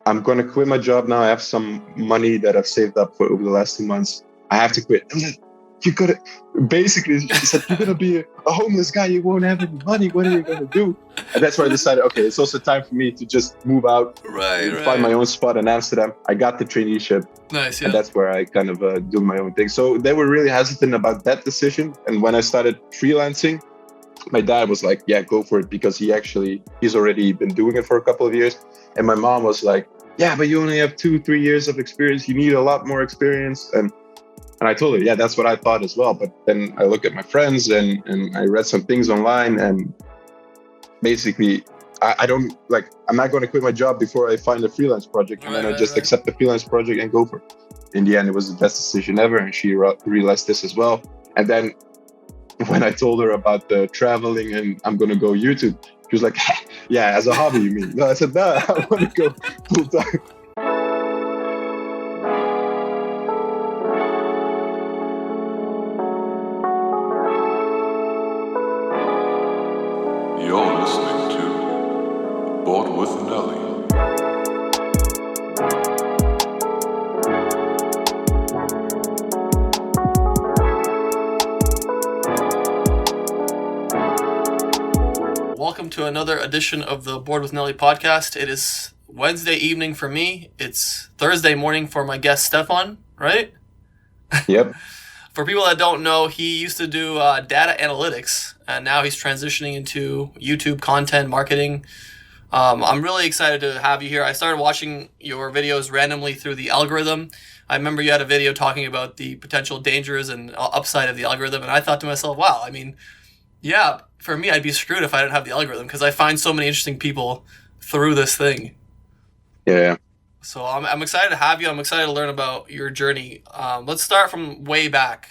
I'm going to quit my job now. I have some money that I've saved up for over the last 2 months. I have to quit. I was like, you gotta, basically, she said, you're going to be a homeless guy. You won't have any money. What are you going to do? And that's where I decided, okay, it's also time for me to just move out, find my own spot in Amsterdam. I got the traineeship. Nice, yeah. And that's where I kind of do my own thing. So they were really hesitant about that decision. And when I started freelancing, my dad was like, yeah, go for it, because he's already been doing it for a couple of years. And my mom was like, yeah, but you only have 2-3 years of experience. You need a lot more experience. And I told her, yeah, that's what I thought as well. But then I look at my friends and I read some things online, and basically I'm not going to quit my job before I find a freelance project. And then I just accept the freelance project and go for it. In the end, it was the best decision ever. And she realized this as well. And then when I told her about the traveling and I'm going to go YouTube, she was like, yeah, as a hobby, you mean? No, I said, no, I want to go full time. You're listening to Board with Nelly. Welcome to another edition of the Board with Nelly podcast. It is Wednesday evening for me. It's Thursday morning for my guest, Stefan, right? Yep. For people that don't know, he used to do data analytics, and now he's transitioning into YouTube content marketing. I'm really excited to have you here. I started watching your videos randomly through the algorithm. I remember you had a video talking about the potential dangers and upside of the algorithm, and I thought to myself, wow, I mean, yeah, for me, I'd be screwed if I didn't have the algorithm, because I find so many interesting people through this thing. Yeah. So I'm excited to have you. I'm excited to learn about your journey. Let's start from way back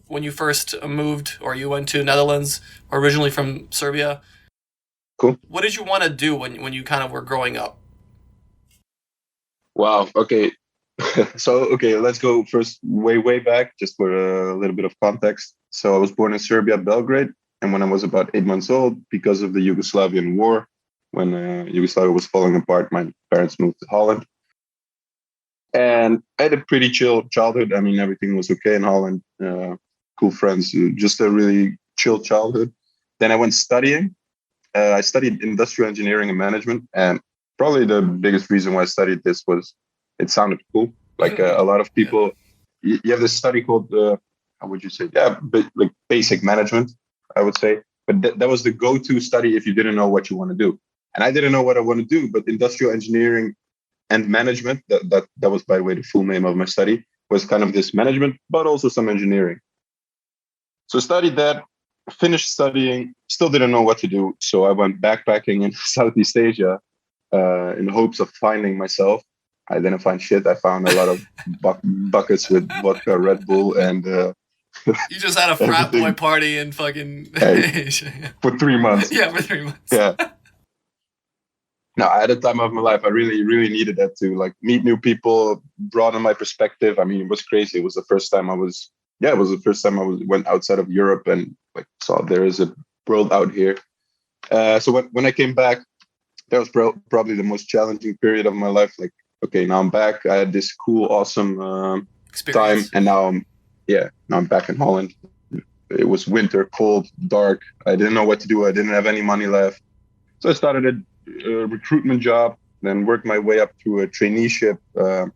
when you first moved, or you went to Netherlands, originally from Serbia. Cool. What did you want to do when you kind of were growing up? Wow. Okay. Okay, let's go first way back, just for a little bit of context. So I was born in Serbia, Belgrade. And when I was about 8 months old, because of the Yugoslavian war, when Yugoslavia was falling apart, my parents moved to Holland. And I had a pretty chill childhood. I mean, everything was okay in Holland. Cool friends, just a really chill childhood. Then I went studying. I studied industrial engineering and management. And probably the biggest reason why I studied this was it sounded cool. Like a lot of people, you have this study called, how would you say? Yeah, like basic management, I would say. But that was the go-to study if you didn't know what you want to do. And I didn't know what I want to do, but industrial engineering and management, that was, by the way, the full name of my study, was kind of this management, but also some engineering. So studied that, finished studying, still didn't know what to do. So I went backpacking in Southeast Asia in hopes of finding myself. I didn't find shit. I found a lot of buckets with vodka, Red Bull, and... You just had a frat boy party in fucking Asia. For 3 months. Yeah, for 3 months. Yeah. No, at the time of my life, I really, really needed that to like meet new people, broaden my perspective. I mean, it was crazy. It was the first time I went outside of Europe and like saw there is a world out here. So when I came back, that was probably the most challenging period of my life. Like, okay, now I'm back. I had this cool, awesome time, and now I'm back in Holland. It was winter, cold, dark. I didn't know what to do. I didn't have any money left. So I started a recruitment job, then worked my way up to a traineeship. I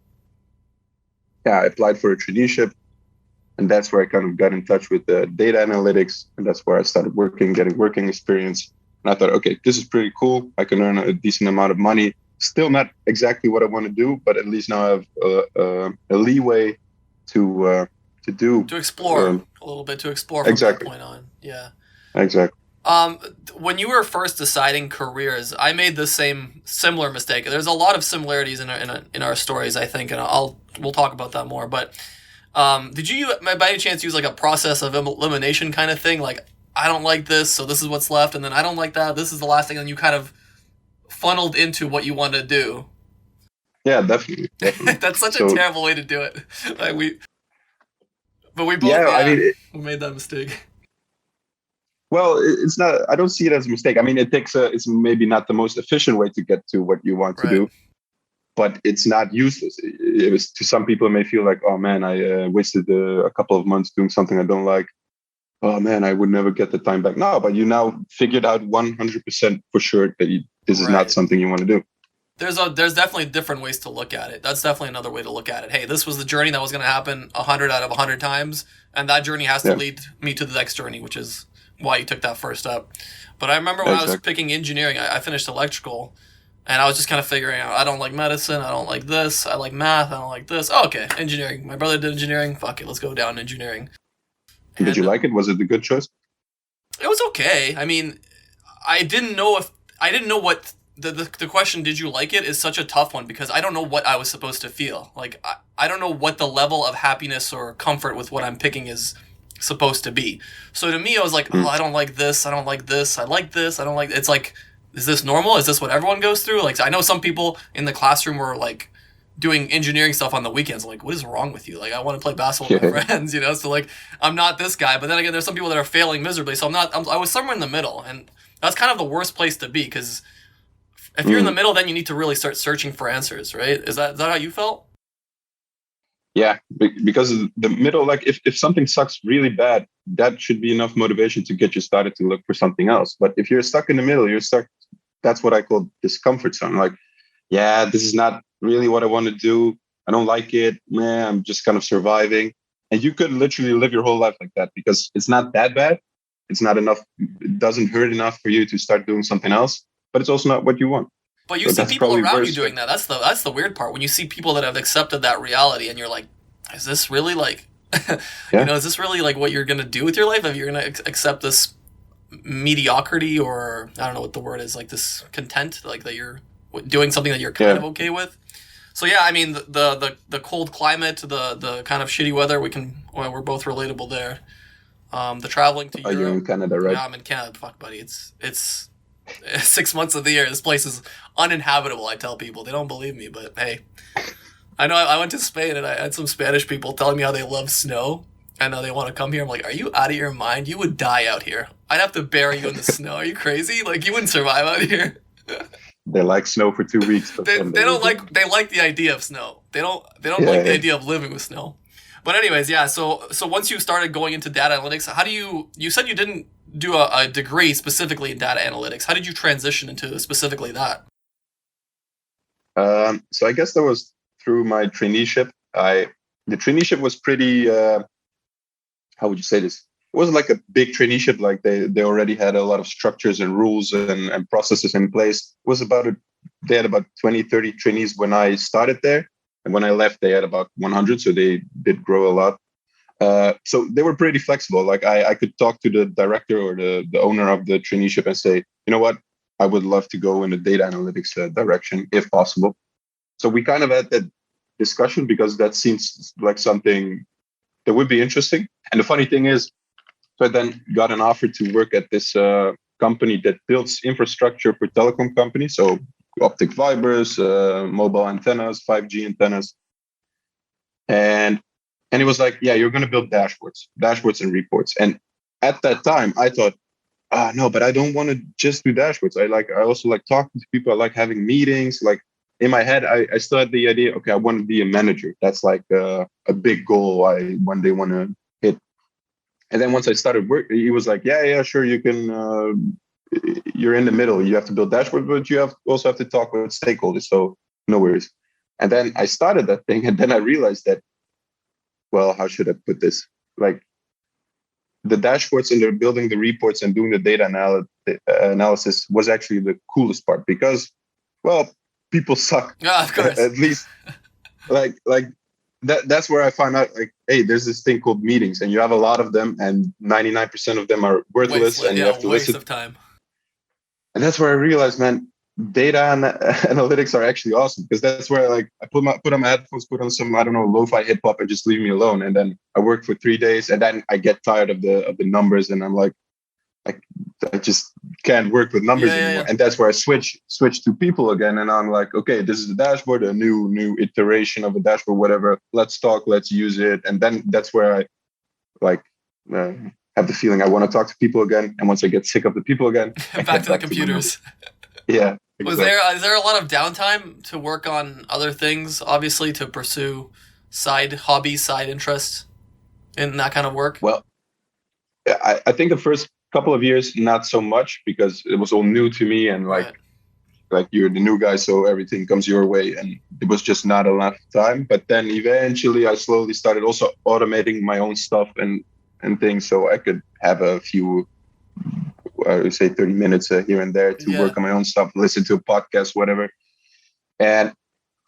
applied for a traineeship, and that's where I kind of got in touch with data analytics, and that's where I started getting working experience. And I thought, okay, this is pretty cool. I can earn a decent amount of money. Still not exactly what I want to do, but at least now I have a leeway to explore a little bit, to explore from that point on. Yeah. Exactly. When you were first deciding careers, I made the similar mistake. There's a lot of similarities in our stories, I think, and we'll talk about that more. But did you, by any chance, use like a process of elimination kind of thing? Like, I don't like this, so this is what's left, and then I don't like that, this is the last thing, and you kind of funneled into what you want to do. Yeah, definitely. That's such a terrible way to do it. Like we both we made that mistake. Well, it's not. I don't see it as a mistake. I mean, it's maybe not the most efficient way to get to what you want to do, but it's not useless. It was, to some people, it may feel like, oh man, I wasted a couple of months doing something I don't like. Oh man, I would never get the time back. No, but you now figured out 100% for sure that this is not something you want to do. There's definitely different ways to look at it. That's definitely another way to look at it. Hey, this was the journey that was going to happen 100 out of 100 times, and that journey has to lead me to the next journey, which is why you took that first step. But I remember when I was picking engineering, I finished electrical, and I was just kind of figuring out, I don't like medicine, I don't like this, I like math, I don't like this. Oh, okay, engineering. My brother did engineering. Fuck it, let's go down engineering. Did you like it? Was it a good choice? It was okay. I mean, I didn't know what the question, did you like it, is such a tough one because I don't know what I was supposed to feel. Like, I don't know what the level of happiness or comfort with what I'm picking is supposed to be. So to me, I was like, oh, I don't like this, I don't like this, I like this, I don't like... It's like, is this normal? Is this what everyone goes through? Like, I know some people in the classroom were like doing engineering stuff on the weekends. I'm like, what is wrong with you? Like, I want to play basketball with my friends, you know? So like, I'm not this guy. But then again, there's some people that are failing miserably. So I was somewhere in the middle. And that's kind of the worst place to be, because if you're in the middle, then you need to really start searching for answers, right? Is that how you felt? Yeah, because the middle, like if something sucks really bad, that should be enough motivation to get you started to look for something else. But if you're stuck in the middle, you're stuck. That's what I call discomfort zone. Like, yeah, this is not really what I want to do. I don't like it. Man, I'm just kind of surviving. And you could literally live your whole life like that because it's not that bad. It's not enough. It doesn't hurt enough for you to start doing something else, but it's also not what you want. But you see people around you doing that. That's the weird part. When you see people that have accepted that reality, and you're like, is this really like, you know, is this really like what you're gonna do with your life? If you're gonna accept this mediocrity, or I don't know what the word is, like this content, like that you're doing something that you're kind of okay with. So yeah, I mean the cold climate, the kind of shitty weather, we're both relatable there. The traveling to Europe. You're in Canada, right? Yeah, I'm in Canada. Fuck, buddy, it's 6 months of the year. This place is uninhabitable. I tell people, they don't believe me, but hey, I know. I went to Spain and I had some Spanish people telling me how they love snow and how they want to come here. I'm like, are you out of your mind? You would die out here. I'd have to bury you in the snow. Are you crazy? Like, you wouldn't survive out here. They like snow for 2 weeks. They don't like. They like the idea of snow. They don't like the idea of living with snow. But anyways, yeah. So once you started going into data analytics, how do you said you didn't do a degree specifically in data analytics. How did you transition into specifically that? So I guess that was through my traineeship. The traineeship was pretty, how would you say this? It wasn't like a big traineeship. Like they already had a lot of structures and rules and processes in place. It was they had about 20, 30 trainees when I started there. And when I left, they had about 100. So they did grow a lot. So they were pretty flexible. Like I could talk to the director or the owner of the traineeship and say, you know what, I would love to go in the data analytics direction if possible. So we kind of had that discussion because that seems like something that would be interesting. And the funny thing is, so I then got an offer to work at this company that builds infrastructure for telecom companies. So optic fibers, mobile antennas, 5G antennas. And it was like, yeah, you're going to build dashboards and reports. And at that time, I thought, no, but I don't want to just do dashboards. I also like talking to people. I like having meetings. Like in my head, I still had the idea, okay, I want to be a manager. That's like a big goal I one day want to hit. And then once I started work, he was like, yeah, sure, you can, you're in the middle. You have to build dashboards, but you also have to talk with stakeholders. So no worries. And then I started that thing. And then I realized that, well, how should I put this? Like the dashboards and they're building the reports and doing the data analysis was actually the coolest part because, well, people suck. Yeah, of course. At least like that's where I found out like, hey, there's this thing called meetings and you have a lot of them and 99% of them are worthless and you have to listen. Waste of time. And that's where I realized, man, data and analytics are actually awesome because that's where I put on my headphones, put on some, I don't know, lo-fi hip hop and just leave me alone. And then I work for 3 days and then I get tired of the numbers and I'm like, I just can't work with numbers anymore. Yeah. And that's where I switch to people again. And I'm like, okay, this is the dashboard, a new iteration of a dashboard, whatever. Let's talk, let's use it. And then that's where I have the feeling I want to talk to people again. And once I get sick of the people again, back to the computers. Yeah. Exactly. Is there a lot of downtime to work on other things, obviously, to pursue side hobbies, side interests in that kind of work? Well, I think the first couple of years not so much because it was all new to me and Right. like you're the new guy, so everything comes your way, and it was just not enough time. But then eventually, I slowly started also automating my own stuff and things, so I could have a few, I would say, 30 minutes here and there to Yeah. work on my own stuff, listen to a podcast, whatever. And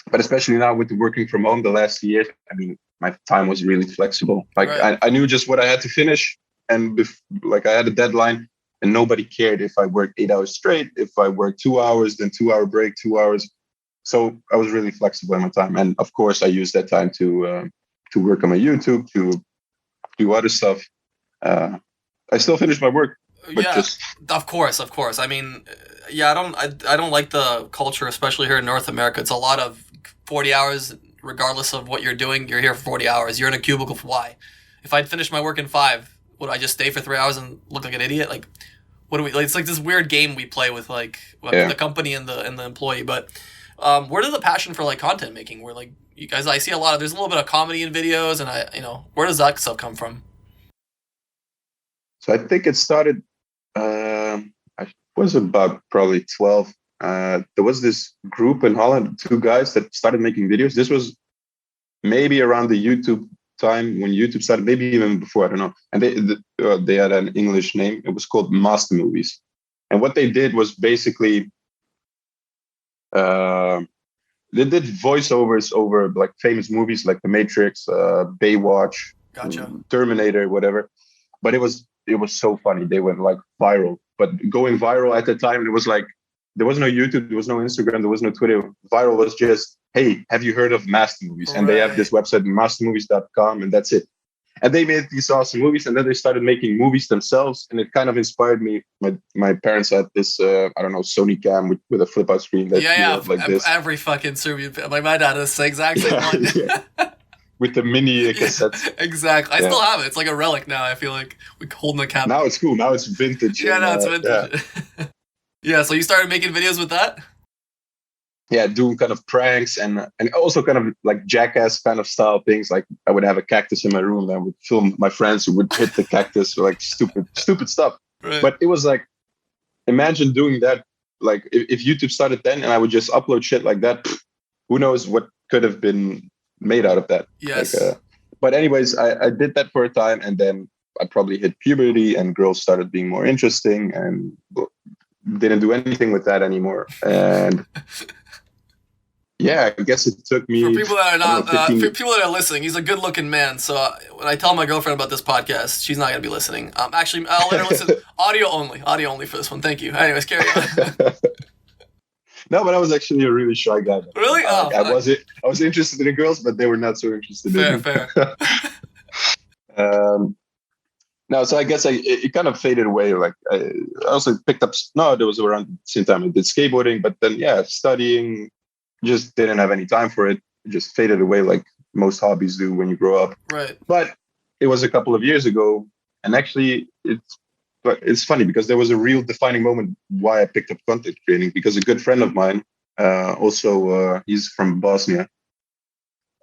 but especially now with the working from home the last years, I mean, my time was really flexible. Like Right. I knew just what I had to finish, and like I had a deadline, and nobody cared if I worked 8 hours straight. If I worked 2 hours, then 2 hour break, 2 hours. So I was really flexible in my time, and of course, I used that time to work on my YouTube, to do other stuff. Uh, I still finished my work, but Yeah, just of course, of course. I mean, yeah, I don't like the culture, especially here in North America. It's a lot of 40 hours, regardless of what you're doing. You're here for 40 hours. You're in a cubicle for why? If I'd finished my work in 5, would I just stay for 3 hours and look like an idiot? Like, what do we? Like, it's like this weird game we play with like yeah. the company and the employee. But where did the passion for like content making? Where like you guys, I see a lot of there's a little bit of comedy in videos, and where does that stuff come from? So I think it started. I was about probably 12. There was this group in Holland, two guys that started making videos. This was maybe around the YouTube time when YouTube started, maybe even before, I don't know. And they had an English name. It was called Master Movies. And what they did was basically uh, they did voiceovers over like famous movies like The Matrix, Baywatch, Gotcha. Terminator, whatever. But it was so funny. They went like viral. But going viral at the time, it was like there was no YouTube, there was no Instagram, there was no Twitter. Viral was just, hey, have you heard of Master Movies? And they have Right. this website, mastermovies.com, and that's it. And they made these awesome movies, and then they started making movies themselves, and it kind of inspired me. My parents had this, I don't know, Sony cam with a flip out screen that Yeah, blew yeah. up like this. Every fucking Serbian, like my dad is the exact same Yeah, one. yeah. With the mini Yeah, cassettes. exactly. I Yeah. still have it. It's like a relic now. I feel like we holding the cabinet. Now it's cool. Now it's vintage. Yeah, And no, it's yeah. vintage. Yeah, so you started making videos with that? Yeah, doing kind of pranks and also kind of like jackass kind of style things. Like I would have a cactus in my room and I would film my friends who would hit the cactus or like stupid stuff. Right. But it was like, imagine doing that. Like if YouTube started then and I would just upload shit like that, who knows what could have been made out of that. Yes. Like, but anyways, I did that for a time, and then I probably hit puberty and girls started being more interesting and didn't do anything with that anymore. And yeah, I guess it took me, For people that are I don't not, know, 15. for people that are listening, he's a good-looking man. So when I tell my girlfriend about this podcast, she's not gonna be listening. Actually, I'll let her listen. Audio only for this one. Thank you. Anyways, carry on. No, but I was actually a really shy guy. Really? Oh, I was interested in girls, but they were not so interested in me. fair. No, so I guess it kind of faded away. Like I also picked up. No, there was around the same time I did skateboarding, but then yeah, studying, just didn't have any time for it. It just faded away like most hobbies do when you grow up. Right. But it was a couple of years ago, and actually it's funny because there was a real defining moment why I picked up content creating, because a good friend of mine, he's from Bosnia.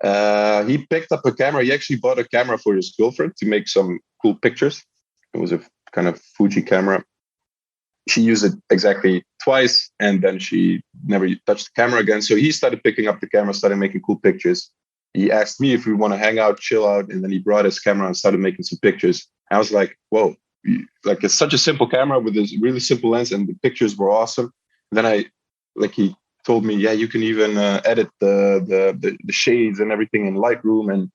He picked up a camera. He actually bought a camera for his girlfriend to make some cool pictures. It was a kind of Fuji camera. She used it exactly twice, and then she never touched the camera again. So he started picking up the camera, started making cool pictures. He asked me if we want to hang out, chill out, and then he brought his camera and started making some pictures. I was like, whoa, like it's such a simple camera with this really simple lens, and the pictures were awesome. And then he told me, yeah, you can even edit the shades and everything in Lightroom, and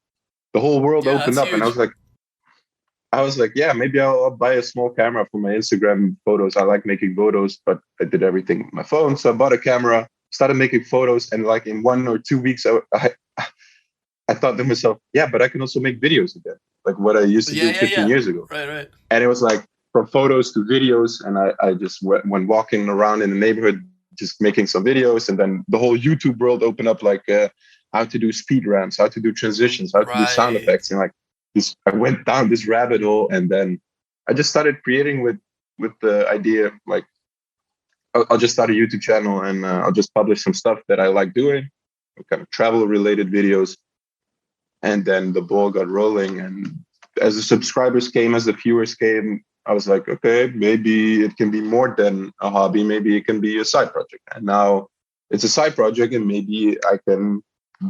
the whole world opened up. Huge. And I was like, yeah, maybe I'll buy a small camera for my Instagram photos. I like making photos, but I did everything with my phone. So I bought a camera, started making photos, and like in 1 or 2 weeks, I thought to myself, yeah, but I can also make videos again, like what I used to do 15 years ago. Right. And it was like from photos to videos, and I just went walking around in the neighborhood, just making some videos, and then the whole YouTube world opened up, like how to do speed ramps, how to do transitions, how to do sound effects, and like this. I went down this rabbit hole, and then I just started creating with the idea, like I'll just start a YouTube channel and I'll just publish some stuff that I like doing, kind of travel related videos. And then the ball got rolling. And as the subscribers came, as the viewers came, I was like, okay, maybe it can be more than a hobby. Maybe it can be a side project. And now it's a side project, and maybe I can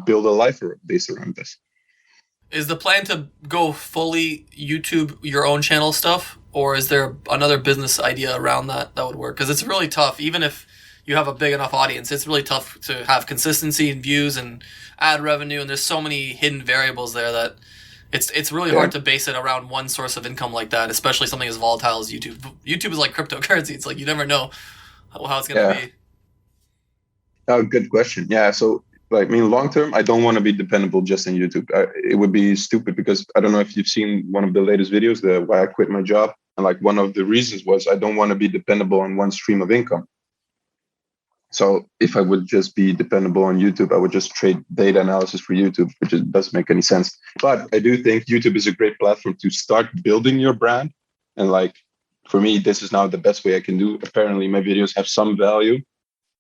build a life based around this. Is the plan to go fully YouTube your own channel stuff, or is there another business idea around that would work? Because it's really tough, even if you have a big enough audience, it's really tough to have consistency in views and ad revenue, and there's so many hidden variables there that it's really hard to base it around one source of income like that, especially something as volatile as YouTube. YouTube is like cryptocurrency. It's like you never know how it's going to be. Oh, good question. Yeah, so like, I mean, long term, I don't want to be dependable just on YouTube. It would be stupid, because I don't know if you've seen one of the latest videos, the why I quit my job. And like, one of the reasons was I don't want to be dependable on one stream of income. So if I would just be dependable on YouTube, I would just trade data analysis for YouTube, which doesn't make any sense. But I do think YouTube is a great platform to start building your brand. And like, for me, this is now the best way I can do. Apparently, my videos have some value.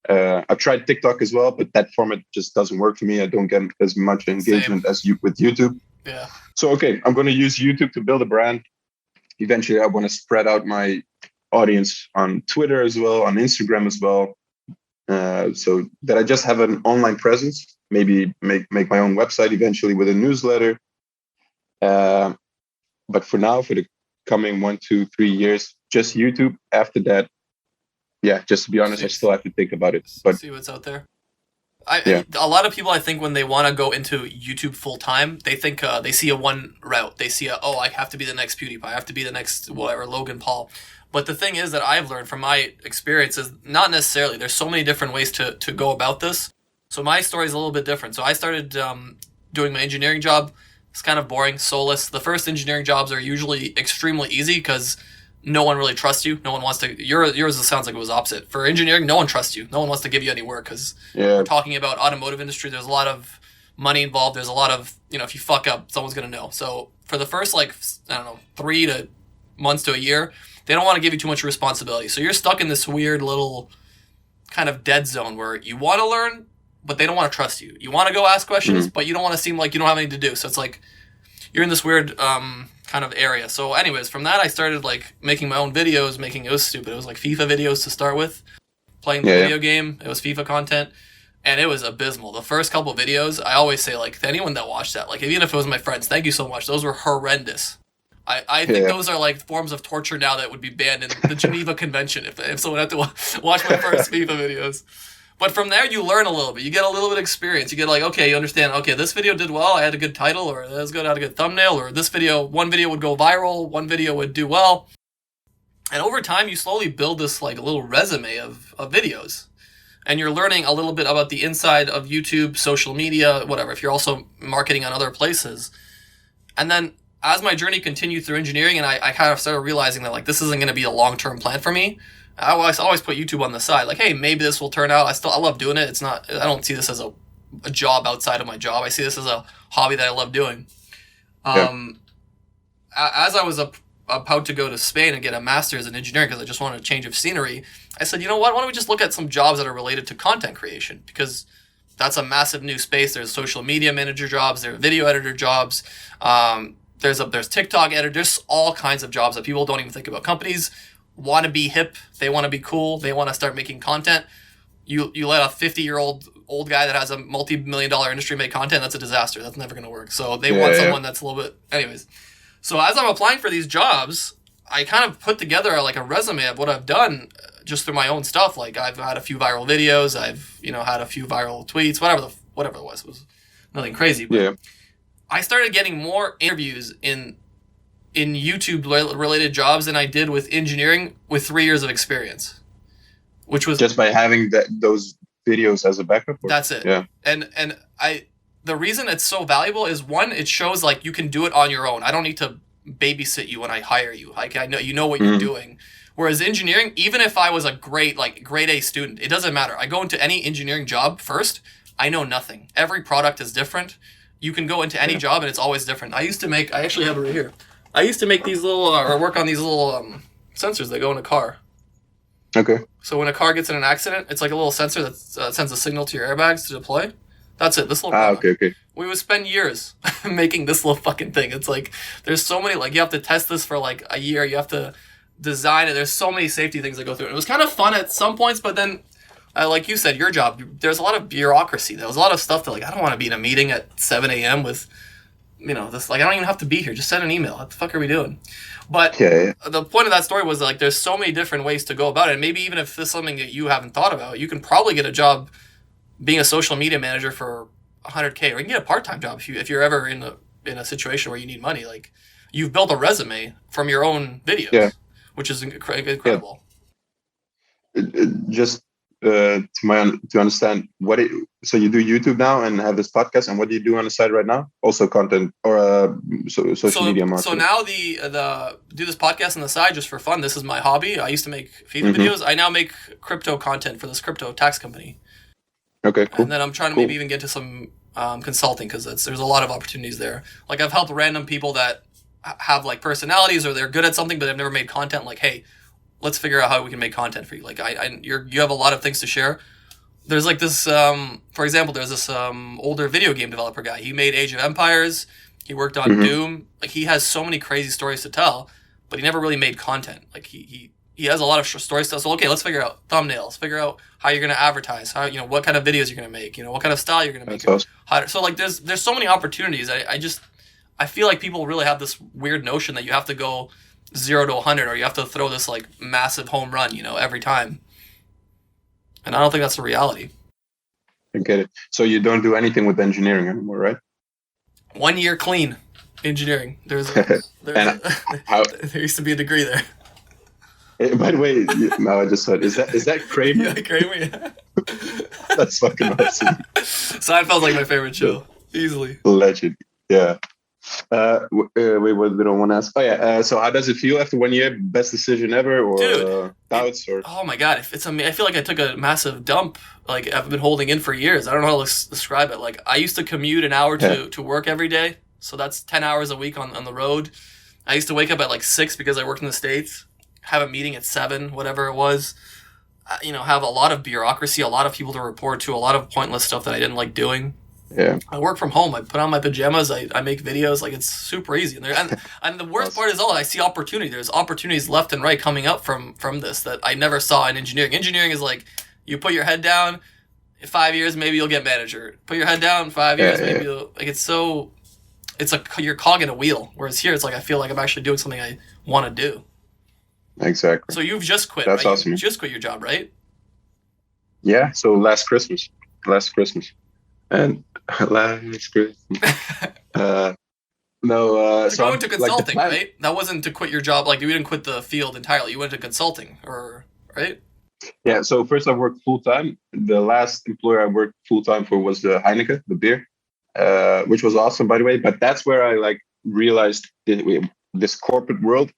I've tried TikTok as well, but that format just doesn't work for me. I don't get as much engagement as you with YouTube. Yeah. So, okay, I'm going to use YouTube to build a brand. Eventually, I want to spread out my audience on Twitter as well, on Instagram as well. So that I just have an online presence, maybe make my own website eventually with a newsletter. But for now, for the coming 1, 2, 3 years, just YouTube. After that, just to be honest, I still have to think about it. But see what's out there. A lot of people, I think, when they want to go into YouTube full time, they think they see a one route. They see I have to be the next PewDiePie. I have to be the next whatever, Logan Paul. But the thing is that I've learned from my experience is not necessarily. There's so many different ways to go about this. So my story is a little bit different. So I started doing my engineering job. It's kind of boring, soulless. The first engineering jobs are usually extremely easy because no one really trusts you. No one wants to. Yours sounds like it was opposite. For engineering, no one trusts you. No one wants to give you any work because we're talking about automotive industry. There's a lot of money involved. There's a lot of, if you fuck up, someone's going to know. So for the first 3 to months to a year, they don't want to give you too much responsibility. So you're stuck in this weird little kind of dead zone where you want to learn, but they don't want to trust you. You want to go ask questions, but you don't want to seem like you don't have anything to do. So it's like you're in this weird kind of area. So anyways, from that, I started like making my own videos, it was stupid. It was like FIFA videos to start with, playing the video game. It was FIFA content. And it was abysmal. The first couple of videos, I always say, like, to anyone that watched that, like, even if it was my friends, thank you so much. Those were horrendous. I think those are like forms of torture now that would be banned in the Geneva Convention if someone had to watch my first FIFA videos. But from there, you learn a little bit. You get a little bit of experience. You get like, okay, you understand, okay, this video did well. I had a good title, or that was good, I had a good thumbnail, or one video would go viral, one video would do well. And over time, you slowly build this like little resume of videos. And you're learning a little bit about the inside of YouTube, social media, whatever, if you're also marketing on other places. And then as my journey continued through engineering, and I kind of started realizing that like this isn't going to be a long-term plan for me, I always put YouTube on the side. Like, hey, maybe this will turn out. I love doing it. I don't see this as a job outside of my job. I see this as a hobby that I love doing. As I was about to go to Spain and get a master's in engineering because I just wanted a change of scenery, I said, you know what? Why don't we just look at some jobs that are related to content creation? Because that's a massive new space. There's social media manager jobs. There are video editor jobs. There's TikTok editor. There's all kinds of jobs that people don't even think about. Companies want to be hip. They want to be cool. They want to start making content. You let a 50-year-old old guy that has a multi-million-dollar industry make content, that's a disaster. That's never going to work. So they want someone that's a little bit... Anyways. So as I'm applying for these jobs, I kind of put together like a resume of what I've done just through my own stuff. Like I've had a few viral videos. I've, had a few viral tweets, whatever it was. It was nothing crazy. But I started getting more interviews in YouTube related jobs than I did with engineering with 3 years of experience, which was just by having those videos as a backup. That's it. Yeah. And the reason it's so valuable is, one, it shows like you can do it on your own. I don't need to babysit you when I hire you. Like I know you know what you're doing. Whereas engineering, even if I was a grade A student, it doesn't matter. I go into any engineering job first, I know nothing. Every product is different. You can go into any job and it's always different. I actually have it right here. I used to make these little, or work on these little sensors that go in a car. Okay. So when a car gets in an accident, it's like a little sensor that sends a signal to your airbags to deploy. That's it. This little product. Okay. We would spend years making this little fucking thing. It's like there's so many, like, you have to test this for like a year. You have to design it. There's so many safety things that go through it. It was kind of fun at some points, but then, like you said, your job, there's a lot of bureaucracy. There was a lot of stuff that, like, I don't want to be in a meeting at 7 a.m. with, this, like, I don't even have to be here. Just send an email. What the fuck are we doing? But the point of that story was, like, there's so many different ways to go about it. And maybe even if this is something that you haven't thought about, you can probably get a job being a social media manager for $100K, or you can get a part-time job if you're ever in a situation where you need money. Like, you've built a resume from your own videos, which is incredible. Just to understand so you do YouTube now and have this podcast, and what do you do on the side right now? Also content or social media marketing. So now the do this podcast on the side just for fun. This is my hobby. I used to make feed videos. I now make crypto content for this crypto tax company. Okay, cool. And then I'm trying to maybe even get to some consulting, because there's a lot of opportunities there. Like, I've helped random people that have, like, personalities, or they're good at something but they've never made content. Like, hey, let's figure out how we can make content for you. Like, you have a lot of things to share. There's like this, for example, there's this older video game developer guy. He made Age of Empires. He worked on Doom. Like, he has so many crazy stories to tell, but he never really made content. Like, he has a lot of story stuff. So, okay, let's figure out thumbnails, figure out how you're going to advertise, how, what kind of videos you're going to make, what kind of style you're going to make. That's awesome. So, like, there's so many opportunities. I feel like people really have this weird notion that you have to go 0 to 100, or you have to throw this, like, massive home run, every time. And I don't think that's the reality. I get it. So you don't do anything with engineering anymore, right? 1 year clean engineering. There used to be a degree there. By the way, now I just thought, is that Kramer? Yeah, Kramer, yeah. That's fucking awesome. Seinfeld's like my favorite show, easily. Legend, yeah. Wait, what did I want to ask? Oh yeah. So how does it feel after 1 year? Best decision ever, or doubts? Or oh my god, I feel like I took a massive dump. Like, I've been holding in for years. I don't know how to describe it. Like, I used to commute an hour to work every day, so that's 10 hours a week on the road. I used to wake up at like 6 because I worked in the States. Have a meeting at 7, whatever it was. Have a lot of bureaucracy, a lot of people to report to, a lot of pointless stuff that I didn't like doing. Yeah. I work from home. I put on my pajamas. I make videos. Like, it's super easy. And the worst part is, I see opportunity. There's opportunities left and right coming up from this that I never saw in engineering. Engineering is like, you put your head down, in 5 years, maybe you'll get manager. Put your head down, 5 years, maybe you'll, like, it's like you're cogging a wheel. Whereas here, it's like, I feel like I'm actually doing something I want to do. Exactly. So you've just quit, That's right? awesome. You just quit your job, right? Yeah. So last Christmas. And last Christmas. No. So going to consulting, like, right? That wasn't to quit your job. Like, you didn't quit the field entirely. You went to consulting, right? Yeah. So first I worked full time. The last employer I worked full time for was the Heineken, the beer, which was awesome, by the way. But that's where I realized this corporate world,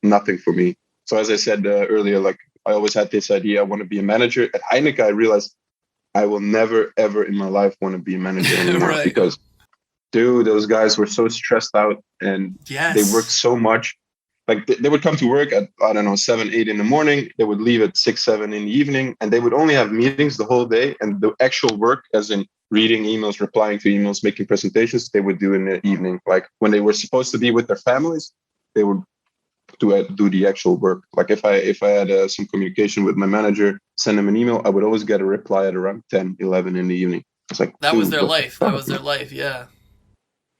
nothing for me. So as I said earlier, I always had this idea, I want to be a manager. At Heineken, I realized I will never, ever in my life want to be a manager anymore. Right. Because, dude, those guys were so stressed out and they worked so much. Like, they would come to work at, 7, 8 in the morning. They would leave at 6, 7 in the evening. And they would only have meetings the whole day. And the actual work, as in reading emails, replying to emails, making presentations, they would do in the evening. Like, when they were supposed to be with their families, they would do the actual work. Like, if I had some communication with my manager, send them an email, I would always get a reply at around 10, 11 in the evening. It's like, that was their life. That was their life. Yeah.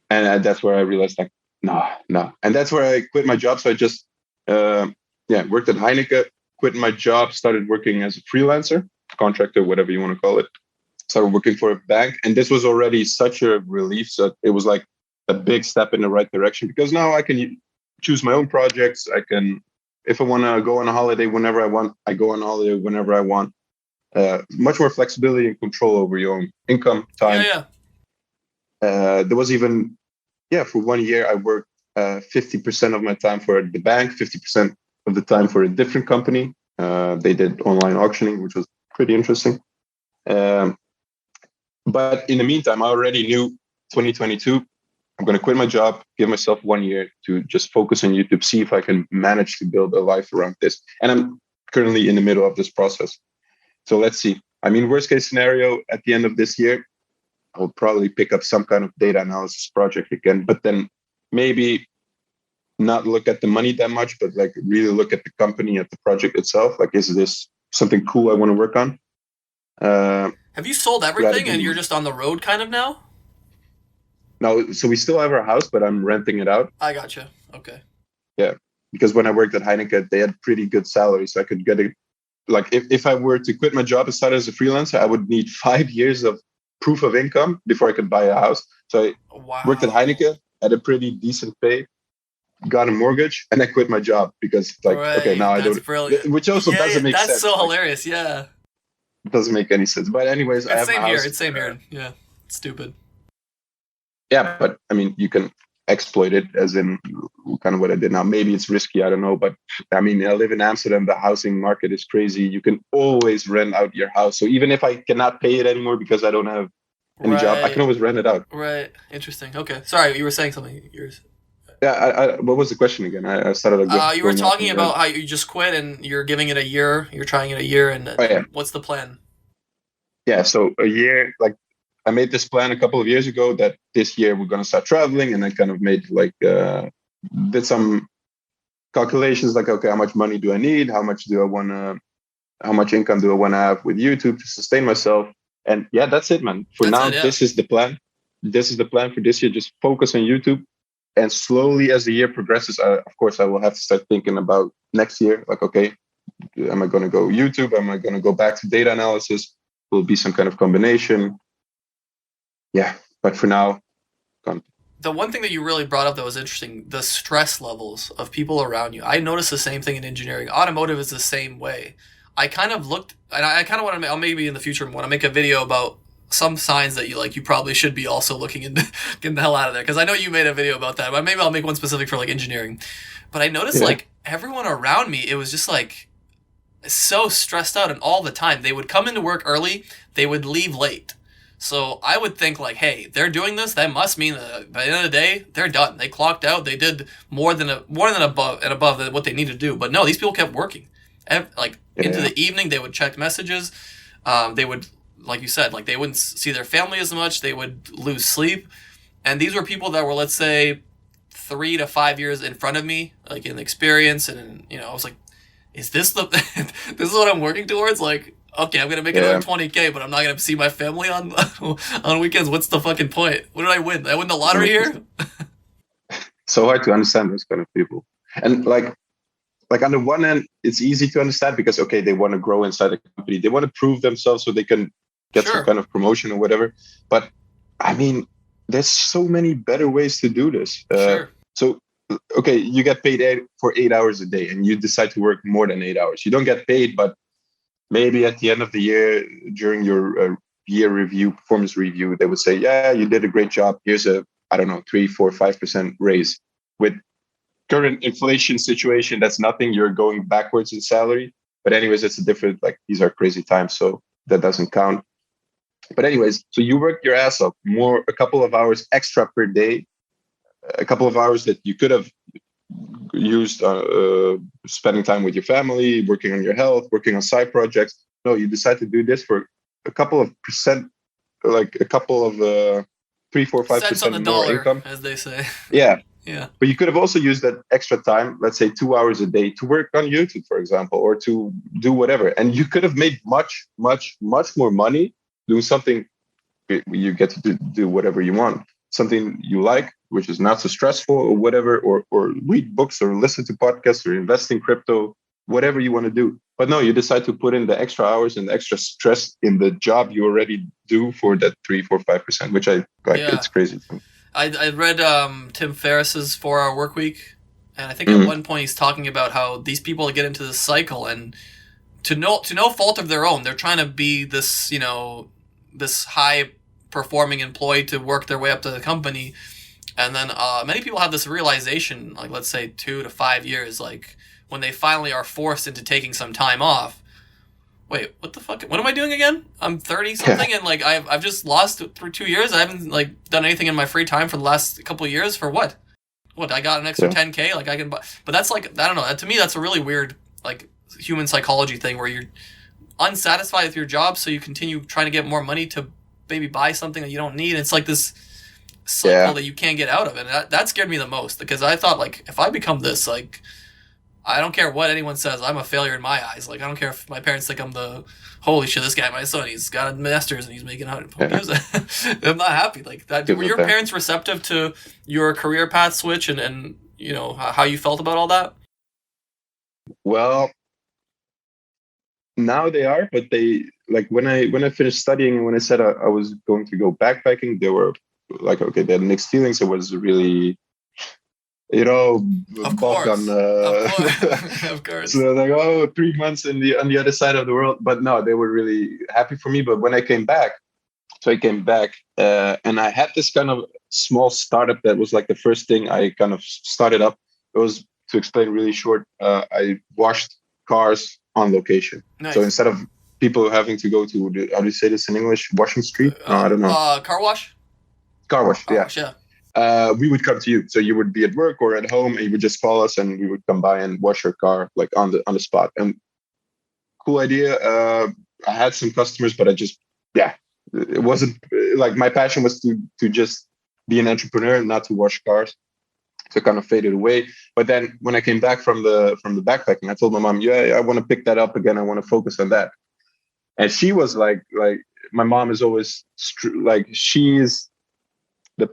And that's where I realized, like, no. And that's where I quit my job. So I just, worked at Heineken, quit my job, started working as a freelancer, contractor, whatever you want to call it. Started working for a bank. And this was already such a relief. So it was like a big step in the right direction, because now I can choose my own projects. I can, if I want to go on a holiday whenever I want, I go on holiday whenever I want. Much more flexibility and control over your own income, time. There was even, for 1 year, I worked 50% of my time for the bank, 50% of the time for a different company. They did online auctioning, which was pretty interesting. But in the meantime, I already knew 2022, I'm going to quit my job, give myself 1 year to just focus on YouTube, see if I can manage to build a life around this. And I'm currently in the middle of this process. So let's see. I mean, worst case scenario, at the end of this year, I'll probably pick up some kind of data analysis project again, but then maybe not look at the money that much, but like really look at the company, at the project itself. Like, is this something cool I want to work on? Have you sold everything and you're just on the road kind of now? No, so we still have our house, but I'm renting it out. I gotcha. Okay. Yeah, because when I worked at Heineken, they had pretty good salaries. So I could get it. Like if I were to quit my job and start as a freelancer, I would need 5 years of proof of income before I could buy a house. So I worked at Heineken, had a pretty decent pay, got a mortgage, and I quit my job because like, okay, now I don't. Brilliant. Which also doesn't make sense. That's so hilarious. Yeah. It doesn't make any sense. But anyways, I have same a house. here. It's same here. Yeah. It's stupid. Yeah, but I mean, you can exploit it, as in kind of what I did now. Maybe it's risky, I don't know. But I mean, I live in Amsterdam. The housing market is crazy. You can always rent out your house. So even if I cannot pay it anymore because I don't have any job, I can always rent it out. Right. Interesting. Okay. Sorry, you were saying something. Yeah. What was the question again? I started. You were talking about how you just quit and you're giving it a year. You're trying it a year, and what's the plan? Yeah. So a year, like. I made this plan a couple of years ago that this year we're going to start traveling, and I kind of made did some calculations like, okay, how much money do I need? How much income do I want to have with YouTube to sustain myself? And yeah, that's it, man. For now, this is the plan. This is the plan for this year. Just focus on YouTube. And slowly as the year progresses, of course, I will have to start thinking about next year. Like, okay, am I going to go YouTube? Am I going to go back to data analysis? Will be some kind of combination. Yeah, but for now, the one thing that you really brought up that was interesting, the stress levels of people around you. I noticed the same thing in engineering. Automotive is the same way. I kind of looked, and I kind of want to, maybe in the future, want to make a video about some signs that you probably should be also looking into getting the hell out of there. Because I know you made a video about that, but maybe I'll make one specific for like engineering. But I noticed like everyone around me, it was just like so stressed out, and all the time. They would come into work early, they would leave late. So I would think like, hey, they're doing this. That must mean that by the end of the day, they're done. They clocked out. They did more than above what they needed to do. But no, these people kept working. Into the evening, they would check messages. They would, like you said, like they wouldn't see their family as much. They would lose sleep. And these were people that were, let's say, 3 to 5 years in front of me, like in experience. And I was like, is this this is what I'm working towards? Like, okay, I'm going to make another 20K, but I'm not going to see my family on weekends. What's the fucking point? What did I win? Did I win the lottery here? So hard to understand those kind of people. And like on the one hand, it's easy to understand because, okay, they want to grow inside a company. They want to prove themselves so they can get some kind of promotion or whatever. But I mean, there's so many better ways to do this. So, okay, you get paid for 8 hours a day and you decide to work more than 8 hours. You don't get paid, but maybe at the end of the year, during your year review, performance review, they would say, yeah, you did a great job. Here's a, 3, 4, 5% raise. With current inflation situation, that's nothing. You're going backwards in salary. But anyways, it's a different, these are crazy times. So that doesn't count. But anyways, so you work your ass off a couple of hours extra per day, a couple of hours that you could have used spending time with your family, working on your health, working on side projects. No, you decide to do this for a couple of percent, like a couple of 3, 4, 5% more income, as they say. Yeah. Yeah. But you could have also used that extra time, let's say 2 hours a day, to work on YouTube, for example, or to do whatever. And you could have made much, much, much more money doing something. You get to do whatever you want, something you like, which is not so stressful or whatever, or read books or listen to podcasts or invest in crypto, whatever you want to do. But no, you decide to put in the extra hours and the extra stress in the job you already do for that 3, 4, 5%, which I like. Yeah. It's crazy. I read Tim Ferriss's 4-Hour Workweek, and I think at one point he's talking about how these people get into this cycle, and to no fault of their own, they're trying to be this, this high performing employee to work their way up to the company. And then many people have this realization, like let's say 2 to 5 years, like when they finally are forced into taking some time off. Wait, what the fuck? What am I doing again? I'm 30 something, and like I've just lost through 2 years. I haven't done anything in my free time for the last couple of years. For what? What, I got an extra 10K? Like I can buy, but that's I don't know. To me, that's a really weird human psychology thing where you're unsatisfied with your job, so you continue trying to get more money to maybe buy something that you don't need. It's like this cycle that you can't get out of, and that scared me the most, because I thought, like, if I become this, like, I don't care what anyone says, I'm a failure in my eyes. Like, I don't care if my parents think I'm the holy shit, this guy, my son, he's got a master's and he's making music. I'm not happy like that. Were your parents receptive to your career path switch and you know how you felt about all that? Well, now they are, but they, like, when I finished studying and when I said I was going to go backpacking, they were like, okay, they had mixed feelings. It was really, you know, of course. Of course. So like, oh, 3 months on the other side of the world. But no, they were really happy for me. But when I came back, and I had this kind of small startup that was like the first thing I kind of started up. It was, to explain really short, I washed cars on location. Nice. So instead of people having to go to, how do you say this in English? Washing street? No, I don't know. Car wash? Car wash, yeah. We would come to you. So you would be at work or at home, and you would just call us, and we would come by and wash your car, like on the spot. And cool idea. I had some customers, but it wasn't like my passion was to just be an entrepreneur, not to wash cars. So it kind of faded away. But then when I came back from the backpacking, I told my mom, I want to pick that up again. I want to focus on that. And she was like my mom is always like, she is the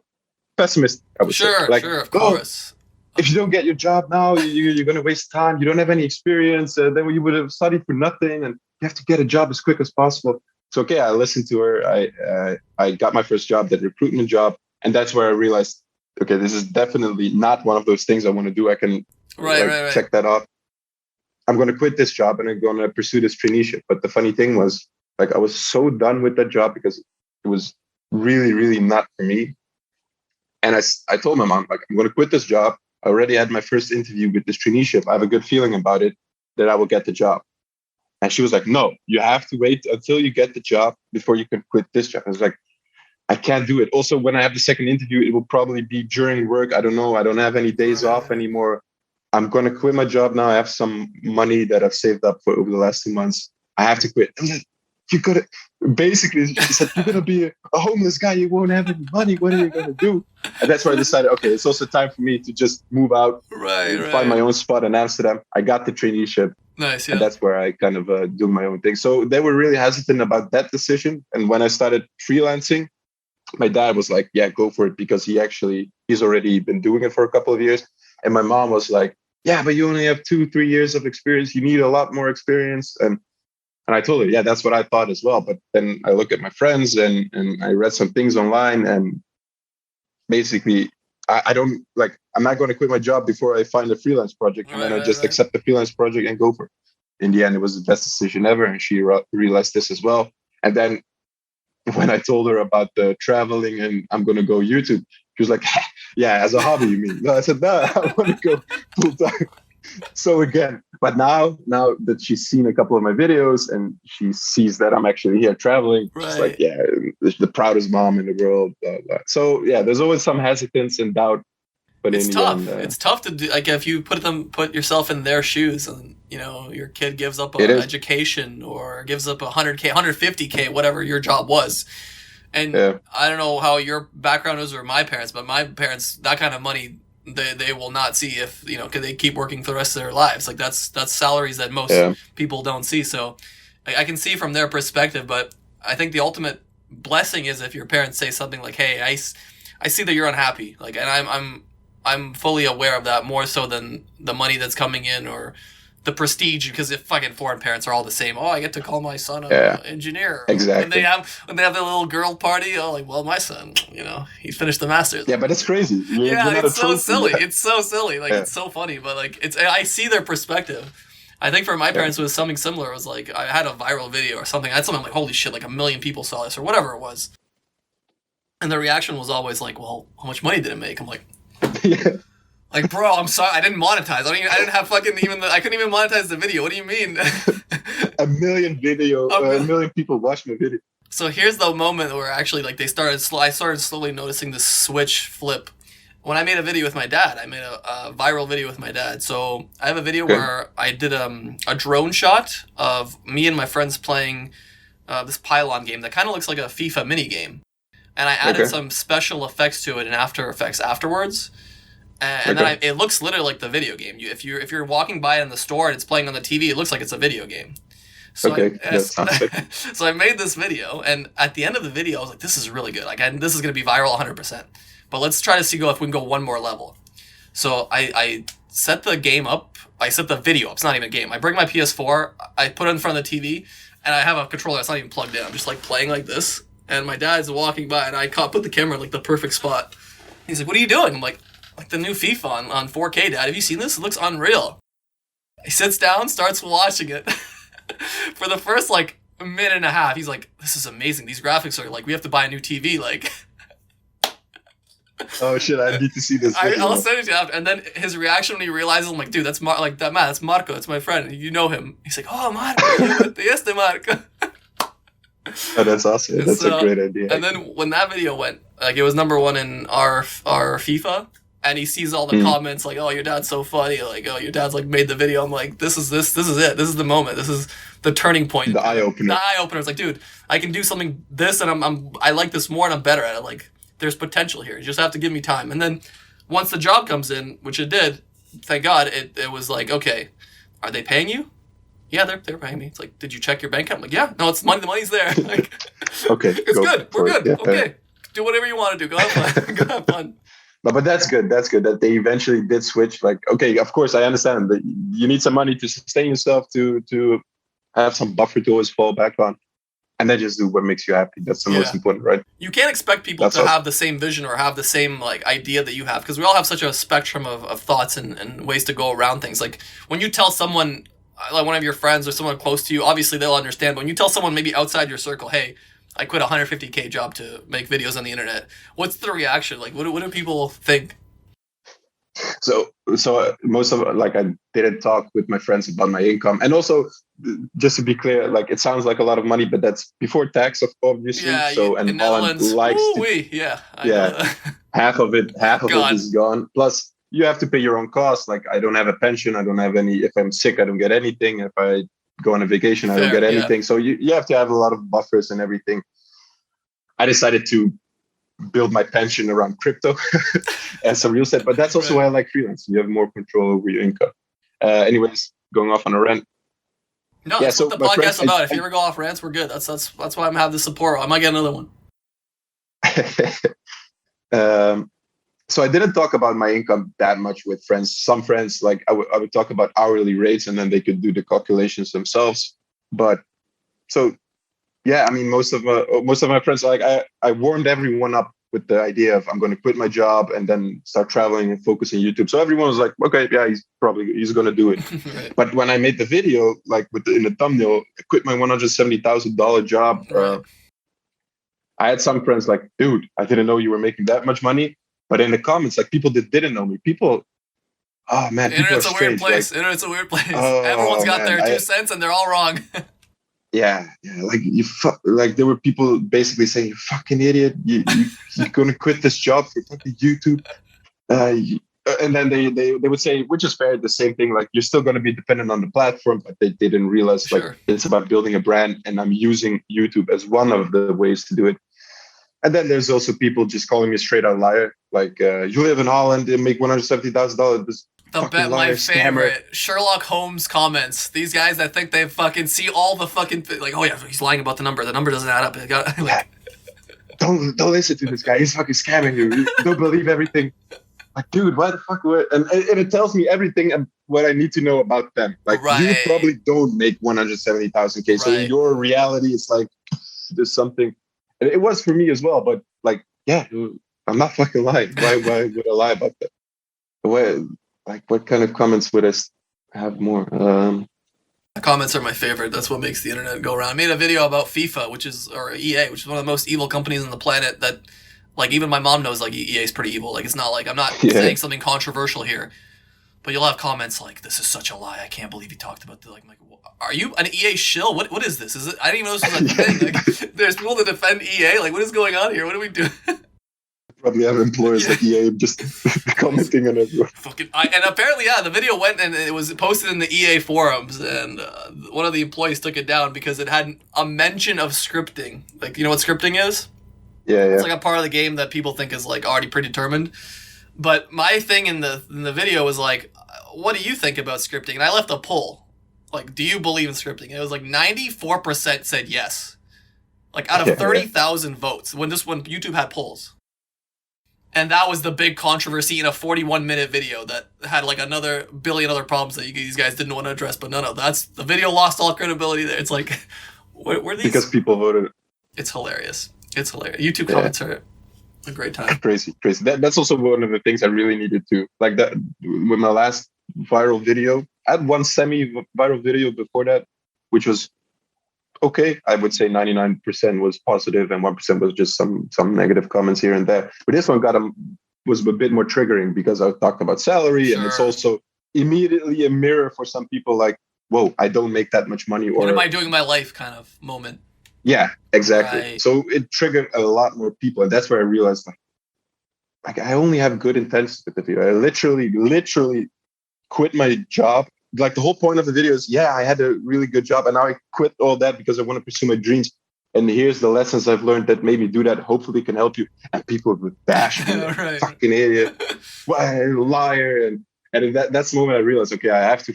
pessimist, I would say. Like, sure, of course. If you don't get your job now, you're going to waste time. You don't have any experience. Then you would have studied for nothing, and you have to get a job as quick as possible. So, okay, I listened to her. I got my first job, that recruitment job. And that's where I realized, okay, this is definitely not one of those things I want to do. I can check that off. I'm going to quit this job and I'm going to pursue this traineeship. But the funny thing was, like, I was so done with that job because it was really, really not for me. And I told my mom, like, I'm going to quit this job. I already had my first interview with this traineeship. I have a good feeling about it, that I will get the job. And she was like, no, you have to wait until you get the job before you can quit this job. I was like, I can't do it. Also, when I have the second interview, it will probably be during work. I don't know. I don't have any days off anymore. I'm going to quit my job now. I have some money that I've saved up for over the last 2 months. I have to quit. I was like, you got to, basically, she said, you're going to be a homeless guy. You won't have any money. What are you going to do? And that's where I decided, okay, it's also time for me to just move out, find my own spot in Amsterdam. I got the traineeship. Nice, yeah. And that's where I kind of do my own thing. So they were really hesitant about that decision. And when I started freelancing, my dad was like, yeah, go for it, because he's already been doing it for a couple of years. And my mom was like, yeah, but you only have 2-3 years of experience. You need a lot more experience. And I told her, yeah, that's what I thought as well. But then I look at my friends and I read some things online, and basically I don't like, I'm not going to quit my job before I find a freelance project. And then I just accept the freelance project and go for it. In the end, it was the best decision ever. And she realized this as well. And then when I told her about the traveling and I'm going to go YouTube, she was like, yeah, as a hobby, you mean? No, I said, no, I want to go full time. So again, but now that she's seen a couple of my videos and she sees that I'm actually here traveling, she's like, yeah, the proudest mom in the world. Blah, blah. So yeah, there's always some hesitance and doubt. But it's tough. It's tough to do. Like, if you put yourself in their shoes, and you know your kid gives up an education or gives up $100K, $150K, whatever your job was. And I don't know how your background is or my parents, but my parents, that kind of money they will not see if, you know, because they keep working for the rest of their lives. Like that's salaries that most people don't see. So I can see from their perspective, but I think the ultimate blessing is if your parents say something like, "Hey, I see that you're unhappy," like, and I'm fully aware of that, more so than the money that's coming in or the prestige, because if fucking foreign parents are all the same. Oh, I get to call my son an engineer. Exactly. When they have their little girl party, oh, like, well, my son, you know, he finished the master's. Yeah, but it's crazy. It's so silly. It's so silly. Like, it's so funny, but like, I see their perspective. I think for my parents, it was something similar. It was like, I had a viral video or something. I had something like, holy shit, like 1 million people saw this or whatever it was. And the reaction was always like, well, how much money did it make? I'm like, like, bro, I'm sorry, I didn't monetize. I didn't have fucking I couldn't even monetize the video. What do you mean? 1 million a million people watched my video. So here's the moment where actually, like, I started slowly noticing this switch flip, when I made a video with my dad, I made a viral video with my dad. So I have a video Okay. where I did a drone shot of me and my friends playing this pylon game that kind of looks like a FIFA mini game, and I added Okay. some special effects to it in After Effects afterwards. And then Okay. it looks literally like the video game. If you're walking by it in the store and it's playing on the TV, it looks like it's a video game. So Okay. That sounds sick. so I made this video, and at the end of the video, I was like, "This is really good. Like, this is gonna be viral 100%." But let's try to see if we can go one more level. So I set the game up. I set the video up. It's not even a game. I bring my PS4. I put it in front of the TV, and I have a controller that's not even plugged in. I'm just like playing like this, and my dad's walking by, and I put the camera in like the perfect spot. He's like, "What are you doing?" I'm like the new FIFA on 4K, Dad. Have you seen this? It looks unreal. He sits down, starts watching it. For the first like minute and a half, he's like, "This is amazing. These graphics are like, we have to buy a new TV." Like, Oh shit! I need to see this video. I'll send it to you after. And then his reaction when he realizes, I'm like, "Dude, that's that's Marco. That's my friend. You know him." He's like, "Oh, Marco, yes, the Marco." Oh, that's awesome. That's a great idea. And then when that video went, like, it was #1 in our FIFA, and he sees all the comments like, "Oh, your dad's so funny," like, "Oh, your dad's like made the video." I'm like, this is it. This is the moment. This is the turning point. The eye opener. The eye opener. It's like, dude, I can do something this, and I like this more, and I'm better at it. Like, there's potential here. You just have to give me time. And then once the job comes in, which it did, thank God, it was like, okay, are they paying you? Yeah, they're paying me. It's like, did you check your bank account? I'm like, yeah, no, it's money. The money's there. Like, Okay, it's good. We're good. Yeah. Okay, do whatever you want to do. Go have fun. Go have fun. But that's good. That's good that they eventually did switch. Like, okay, of course, I understand that you need some money to sustain yourself, to have some buffer to always fall back on, and then just do what makes you happy. That's the most important, right? You can't expect people That's to awesome. have the same vision or have the same like idea that you have, because we all have such a spectrum of thoughts and ways to go around things. Like when you tell someone, like one of your friends or someone close to you, obviously they'll understand. But when you tell someone maybe outside your circle, "Hey, I quit a $150K job to make videos on the internet," what's the reaction? Like, what do people think? So most of like I didn't talk with my friends about my income, and also just to be clear, like it sounds like a lot of money, but that's before tax, obviously. Yeah, So and in Holland Netherlands, likes to, I know that. half of it Gone. is gone. Plus you have to pay your own costs. Like I don't have a pension, I don't have any. If I'm sick, I don't get anything. If I go on a vacation, I don't Fair, get anything. So you have to have a lot of buffers and everything. I decided to build my pension around crypto and some real estate, but that's also why I like freelance. You have more control over your income. Anyways, going off on a rant. No, Yeah, that's so what the my podcast's friend- about. If you ever go off rants, we're good. That's why I'm having the support. I might get another one. So I didn't talk about my income that much with friends. Some friends, like I would talk about hourly rates, and then they could do the calculations themselves. But so yeah, I mean, most of my friends, like I warmed everyone up with the idea of I'm going to quit my job and then start traveling and focus on YouTube. So everyone was like, okay, yeah, he's going to do it. Right. But when I made the video, like in the thumbnail, I quit my $170,000 job. Right. I had some friends like, dude, I didn't know you were making that much money. But in the comments, like people that didn't know me, oh man, The people are internet's a weird strange. place. Like, Internet's a weird place. Oh, Everyone's got man, their 2 cents and they're all wrong. yeah, like like there were people basically saying, "You fucking idiot, you're gonna quit this job for fucking YouTube," and then they would say, which is fair, the same thing, like you're still gonna be dependent on the platform, but they didn't realize Sure. like it's about building a brand, and I'm using YouTube as one of the ways to do it. And then there's also people just calling me straight out liar, like you live in Holland and make $170,000. My favorite Sherlock Holmes comments. These guys that think they fucking see all the fucking like, oh yeah, he's lying about the number. The number doesn't add up. Like, don't listen to this guy. He's fucking scamming you. Don't believe everything. Like, dude, why the fuck? And it tells me everything and what I need to know about them. Like, Right. you probably don't make 170,000K. So in Right. your reality, it's like there's something. And it was for me as well. But like, yeah, I'm not fucking lying. Why would I lie about that? What kind of comments would I have more? Comments are my favorite. That's what makes the internet go around. I made a video about FIFA, or EA, which is one of the most evil companies on the planet. That, like, even my mom knows, like, EA is pretty evil. Like, it's not like I'm not saying something controversial here, but you'll have comments like, "This is such a lie. I can't believe you talked about that." Like, are you an EA shill? What is this? Is it? I didn't even know this was a thing. Like, there's people that defend EA. Like, what is going on here? What are we doing? Probably have employers like EA just commenting on everyone. And apparently, the video went and it was posted in the EA forums, and one of the employees took it down because it had a mention of scripting. Like, you know what scripting is? Yeah. It's like a part of the game that people think is like already predetermined. But my thing in the video was like, what do you think about scripting? And I left a poll. Like, do you believe in scripting? And it was like 94% said yes. Like out of 30,000 votes when YouTube had polls. And that was the big controversy in a 41-minute video that had like another billion other problems that these guys didn't want to address. But no, the video lost all credibility there. It's like, where these? Because people voted. It's hilarious. YouTube comments are a great time. Crazy. That's also one of the things I really needed to like. That with my last viral video, I had one semi-viral video before that, which was okay. I would say 99% was positive and 1% was just some negative comments here and there. But this one was a bit more triggering because I talked about salary, and it's also immediately a mirror for some people like, whoa, I don't make that much money. Or what am I doing in my life kind of moment. Yeah, exactly. Right. So it triggered a lot more people. And that's where I realized like I only have good intentions with the video. I literally quit my job. Like the whole point of the video is, I had a really good job and now I quit all that because I want to pursue my dreams. And here's the lessons I've learned that maybe do that. Hopefully can help you. And people would bash me, right. Fucking idiot, liar. And that's the moment I realized, okay, I have to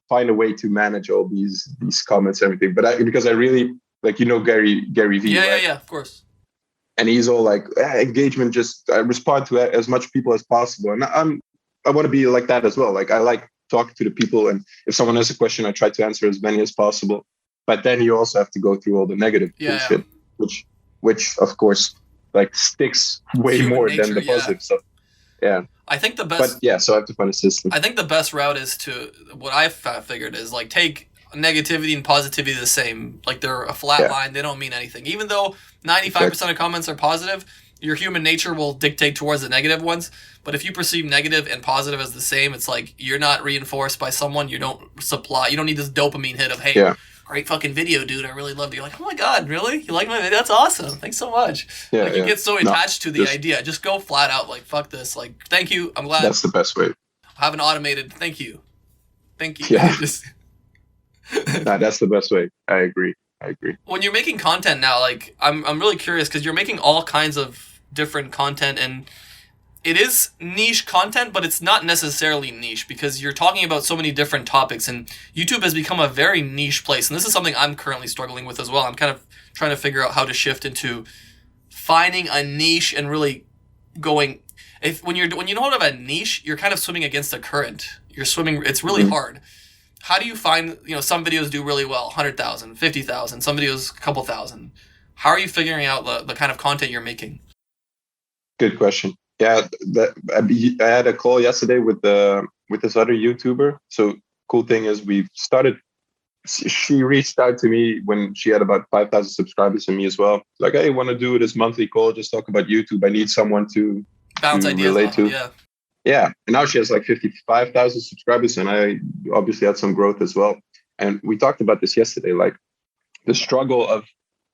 find a way to manage all these comments and everything. But because I really, like, Gary V. Yeah, of course. And he's all like, engagement, I respond to as much people as possible. And I want to be like that as well. Like I like talking to the people, and if someone has a question, I try to answer as many as possible. But then you also have to go through all the negative bullshit, which of course like sticks way Human more nature, than the positive stuff. Yeah. I think the best. But so I have to find a system. I think the best route is to what I've figured is like take negativity and positivity the same. Like they're a flat line. They don't mean anything. Even though 95% of comments are positive, your human nature will dictate towards the negative ones. But if you perceive negative and positive as the same, it's like you're not reinforced by someone. You don't need this dopamine hit of, hey, great fucking video, dude. I really loved it. You're like, oh my God, really? You like my video? That's awesome. Thanks so much. You get so attached to the idea. Just go flat out like, fuck this. Like, thank you. I'm glad. That's the best way. Have an automated thank you. Thank you. Yeah. That's the best way. I agree. When you're making content now, like I'm really curious because you're making all kinds of different content, and it is niche content, but it's not necessarily niche because you're talking about so many different topics, and YouTube has become a very niche place. And this is something I'm currently struggling with as well. I'm kind of trying to figure out how to shift into finding a niche and really going. When you don't have a niche, you're kind of swimming against the current. You're swimming. It's really hard. How do you find, some videos do really well, 100,000, 50,000, some videos a couple thousand. How are you figuring out the kind of content you're making? Good question. Yeah, I had a call yesterday with this other YouTuber. So cool thing is she reached out to me when she had about 5,000 subscribers and me as well. Like, hey, I want to do this monthly call, just talk about YouTube. I need someone to bounce ideas relate to. Yeah. And now she has like 55,000 subscribers, and I obviously had some growth as well. And we talked about this yesterday, like the struggle of,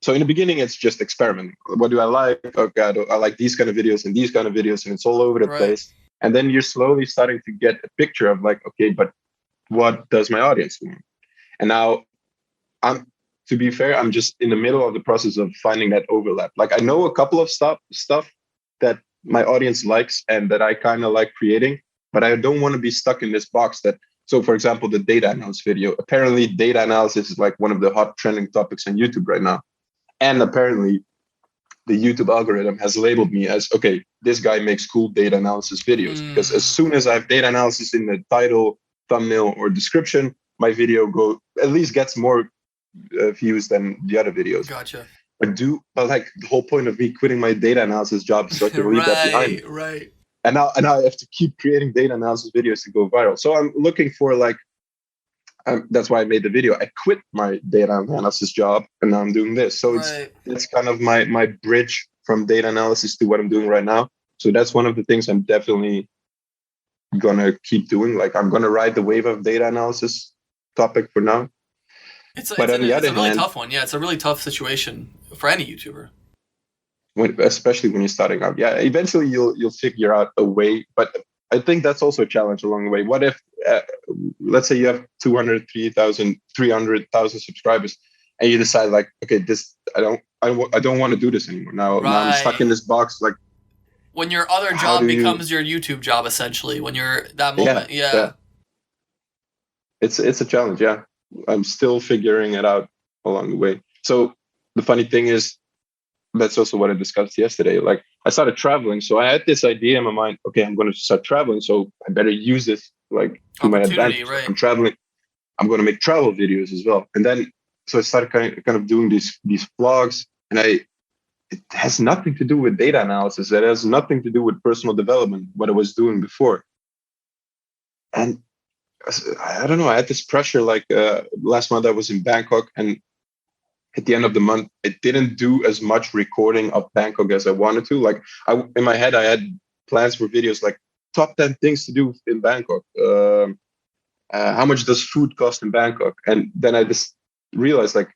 so in the beginning, it's just experimenting. What do I like? Oh God, I like these kind of videos and these kind of videos, and it's all over the place. And then you're slowly starting to get a picture of like, okay, but what does my audience want? And now to be fair, I'm just in the middle of the process of finding that overlap. Like I know a couple of stuff that my audience likes and that I kind of like creating, but I don't want to be stuck in this box so for example, the data analysis video, apparently data analysis is like one of the hot trending topics on YouTube right now. And apparently the YouTube algorithm has labeled me as, okay, this guy makes cool data analysis videos, because as soon as I have data analysis in the title, thumbnail, or description, my video at least gets more views than the other videos. Gotcha. But like the whole point of me quitting my data analysis job is so I can leave that behind. Right. And now I have to keep creating data analysis videos to go viral. So I'm looking for like, that's why I made the video. I quit my data analysis job and now I'm doing this. So it's kind of my bridge from data analysis to what I'm doing right now. So that's one of the things I'm definitely gonna keep doing. Like I'm gonna ride the wave of data analysis topic for now. It's a really tough one. Yeah, it's a really tough situation for any YouTuber. especially when you're starting out. Yeah, eventually you'll figure out a way, but I think that's also a challenge along the way. What if, let's say you have 300,000 subscribers, and you decide like, okay, I don't want to do this anymore. Now I'm stuck in Right. this box. Like, When your other how job do you? becomes your YouTube job, essentially. When you're that Yeah, moment, yeah. yeah. It's a challenge. Yeah, I'm still figuring it out along the way. So the funny thing is, that's also what I discussed yesterday. Like, I started traveling, so I had this idea in my mind. Okay, I'm going to start traveling, so I better use this like to my Opportunity, advantage. Like, right? I'm traveling, I'm going to make travel videos as well. And then so I started kind of doing these vlogs, and it has nothing to do with data analysis. It has nothing to do with personal development, what I was doing before. And I don't know. I had this pressure. Like last month, I was in Bangkok, and at the end of the month, I didn't do as much recording of Bangkok as I wanted to. Like, in my head, I had plans for videos like top 10 things to do in Bangkok. How much does food cost in Bangkok? And then I just realized, like,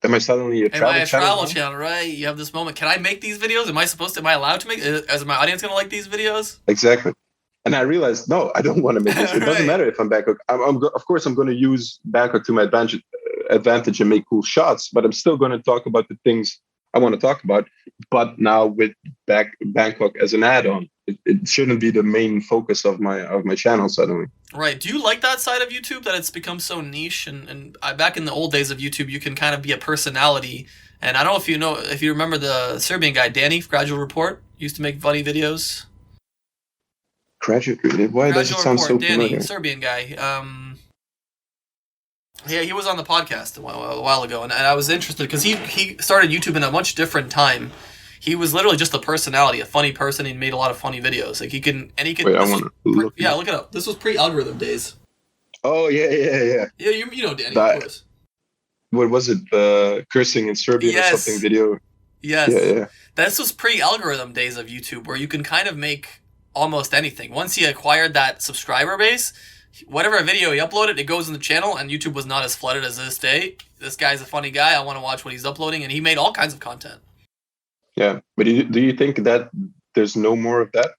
am I suddenly a Am I travel a channel travel now? channel, right? You have this moment. Can I make these videos? Am I allowed to make? Is my audience gonna like these videos? Exactly. And I realized, no, I don't want to make this. It doesn't Right. matter if I'm Bangkok. Of course, I'm going to use Bangkok to my advantage and make cool shots, but I'm still going to talk about the things I want to talk about. But now with Bangkok as an add-on, it shouldn't be the main focus of my channel suddenly. Right. Do you like that side of YouTube that it's become so niche? And back in the old days of YouTube, you can kind of be a personality. And I don't know if you remember the Serbian guy Danny, Gradual Report, used to make funny videos. Graduate, why does it Gradual sound Report, so Danny, familiar? Serbian guy. Yeah, he was on the podcast a while ago, and I was interested because he started YouTube in a much different time. He was literally just a personality, a funny person. He made a lot of funny videos. Like he can, and he could. Wait, I This was want to look it yeah, up. look it up. This was pre-algorithm days. Oh yeah. Yeah, you know Danny, of That, course. what was it? Cursing in Serbian or something Yes, video? Yeah, yes. yeah. This was pre-algorithm days of YouTube, where you can kind of make almost anything. Once he acquired that subscriber base, whatever video he uploaded, it goes in the channel, and YouTube was not as flooded as this day. This guy's a funny guy. I want to watch what he's uploading, and he made all kinds of content. Yeah, but do you think that there's no more of that?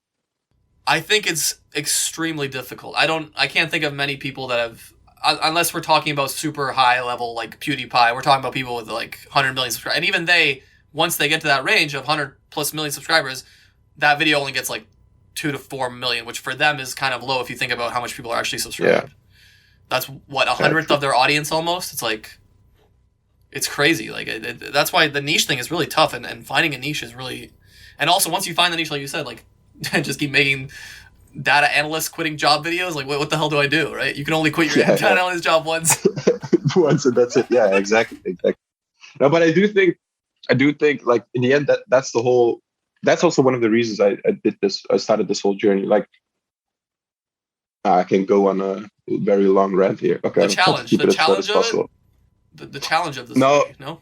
I think it's extremely difficult. I can't think of many people that have, unless we're talking about super high level like PewDiePie. We're talking about people with like 100 million subscribers, and even they, once they get to that range of 100 plus million subscribers, that video only gets like 2 to 4 million, which for them is kind of low if you think about how much people are actually subscribed. Yeah, That's what, a yeah, hundredth true. of their audience almost. It's like, it's crazy. Like that's why the niche thing is really tough, and finding a niche is really, and also once you find the niche, like you said, like just keep making data analyst quitting job videos. Like, what the hell do I do? Right? You can only quit your Yeah, data analyst job once. once and that's it. Yeah, exactly. No, but I do think like in the end that's the whole. That's also one of the reasons I did this. I started this whole journey. Like, I can go on a very long rant here. Okay, The I'll try to challenge, keep the it as short as challenge of it, possible. the challenge of this No, journey. No.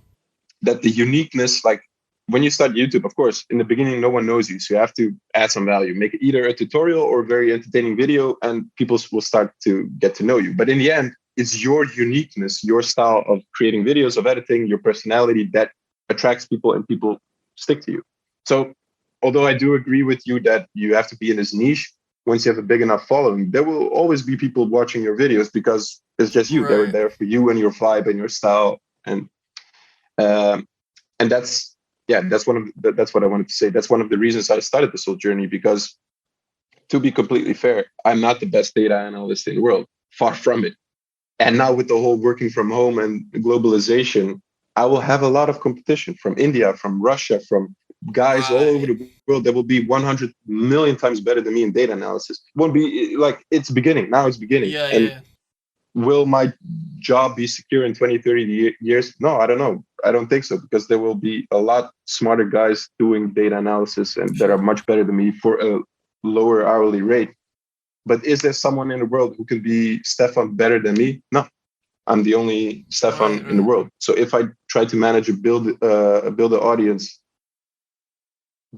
that the uniqueness, like when you start YouTube, of course, in the beginning, no one knows you. So you have to add some value, make either a tutorial or a very entertaining video, and people will start to get to know you. But in the end, it's your uniqueness, your style of creating videos, of editing, your personality that attracts people and people stick to you. So although I do agree with you that you have to be in this niche, once you have a big enough following, there will always be people watching your videos because it's just you. They're Right. there for you and your vibe and your style. Um, and that's that's that's what I wanted to say. That's one of the reasons I started this whole journey, because to be completely fair, I'm not the best data analyst in the world, far from it. And now with the whole working from home and globalization, I will have a lot of competition from India, from Russia, from guys all over Right. the world that will be 100 million times better than me in data analysis. It won't be like, it's beginning. Now it's beginning. Yeah. And Yeah. will my job be secure in 20, 30 years? No, I don't know. I don't think so, because there will be a lot smarter guys doing data analysis and that are Sure. much better than me for a lower hourly rate. But is there someone in the world who can be Stefan better than me? No, I'm the only Right. Stefan in the Right. world. So if I try to manage a build an audience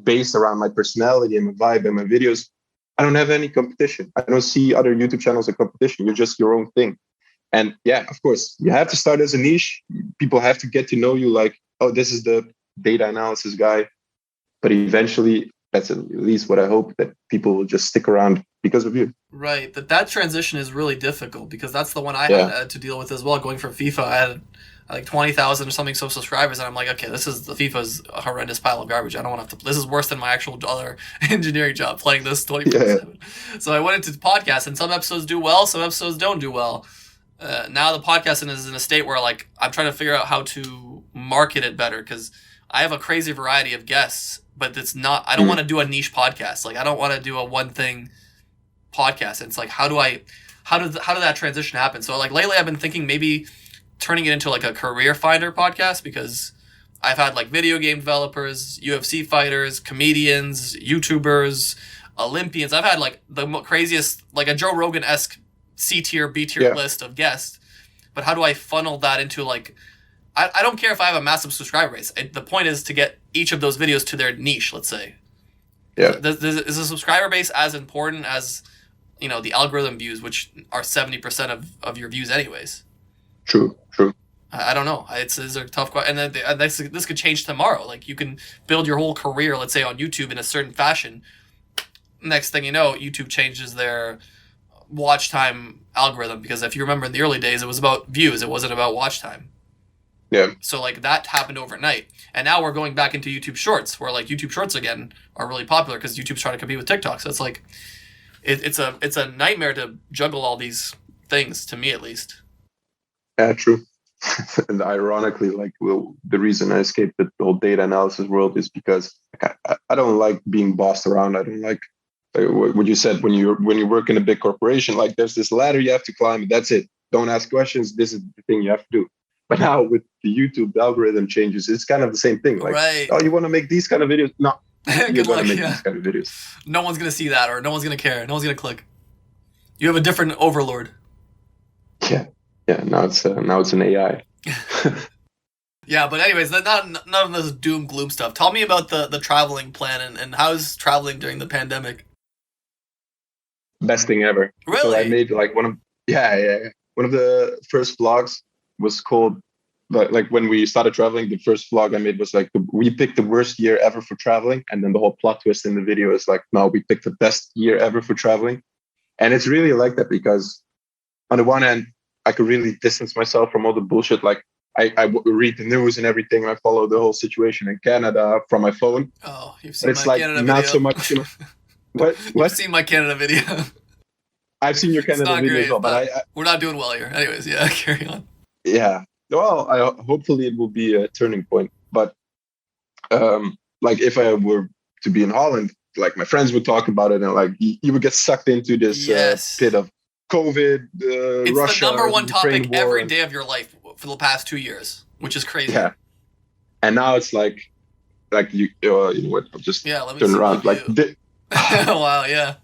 based around my personality and my vibe and my videos, I don't have any competition. I don't see other YouTube channels as competition. You're just your own thing. And yeah, of course, you have to start as a niche. People have to get to know you like, oh, this is the data analysis guy. but eventually that's at least what I hope, that people will just stick around because of you. Right. That transition is really difficult because that's the one I Yeah. had to deal with as well. Going from FIFA, I had like 20,000 or something subscribers, and I'm like, okay, FIFA's a horrendous pile of garbage. I don't want to. This is worse than my actual other engineering job, playing this 24/7. So I went into podcasts, and some episodes do well, some episodes don't do well. Now the podcasting is in a state where like I'm trying to figure out how to market it better because I have a crazy variety of guests, but it's not. I don't want to do a niche podcast. Like I don't want to do a one thing podcast. And it's like how did that transition happen? So like lately I've been thinking maybe turning it into like a career finder podcast because I've had like video game developers, UFC fighters, comedians, YouTubers, Olympians. I've had like the craziest, like a Joe Rogan-esque C tier, B tier list of guests. But how do I funnel that into like, I don't care if I have a massive subscriber base. The point is to get each of those videos to their niche, let's say. Yeah. Is the subscriber base as important as, you know, the algorithm views, which are 70% of your views anyways? True. I don't know. It's a tough question. And then this could change tomorrow. Like you can build your whole career, let's say on YouTube in a certain fashion. Next thing you know, YouTube changes their watch time algorithm because if you remember in the early days, it was about views. It wasn't about watch time. Yeah. So like that happened overnight. And now we're going back into YouTube Shorts where like YouTube Shorts again are really popular because YouTube's trying to compete with TikTok. So it's like, it's a nightmare to juggle all these things, to me at least. Yeah, true. And ironically, like, the reason I escaped the whole data analysis world is because I don't like being bossed around. I don't like what you said when you work in a big corporation. Like, there's this ladder you have to climb. And that's it. Don't ask questions. This is the thing you have to do. But now with the YouTube algorithm changes, it's kind of the same thing. Like, right. Oh, you want to make these kind of videos? No, you're going to make these kind of videos. No one's going to see that, or no one's going to care. No one's going to click. You have a different overlord. Yeah. Now it's an AI. Yeah, but anyways, none of this doom gloom stuff. Tell me about the traveling plan and how's traveling during the pandemic? Best thing ever. Really? So I made like one of the first vlogs was called, like when we started traveling, the first vlog I made was like we picked the worst year ever for traveling, and then the whole plot twist in the video is like, no, we picked the best year ever for traveling. And it's really like that because on the one hand, I could really distance myself from all the bullshit. Like I read the news and everything, and I follow the whole situation in Canada from my phone. Oh, you've seen my like Canada video. Not so much. You know, what? You've seen my Canada video. I've seen your Canada video as well, but we're not doing well here. Anyways, yeah, carry on. Yeah. Well, hopefully it will be a turning point. But like if I were to be in Holland, like my friends would talk about it, and like you would get sucked into this pit of COVID, it's Russia, the number one Ukraine topic war. every day of your life for the past 2 years, which is crazy. Yeah. And now it's like you know what? I'll just turn around. Like, wow, yeah.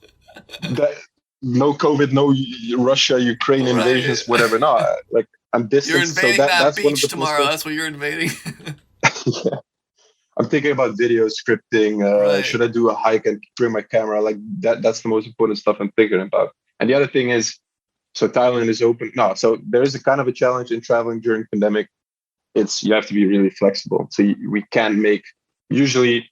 No COVID, no Russia, Ukraine invasions, whatever. No, like I'm distant. You're invading so that's beach one of the tomorrow. That's what you're invading. Yeah. I'm thinking about video scripting. Right. Should I do a hike and bring my camera? Like that's the most important stuff I'm thinking about. And the other thing is, so Thailand is open. No, so there is a kind of a challenge in traveling during pandemic. You have to be really flexible. So we can't make, usually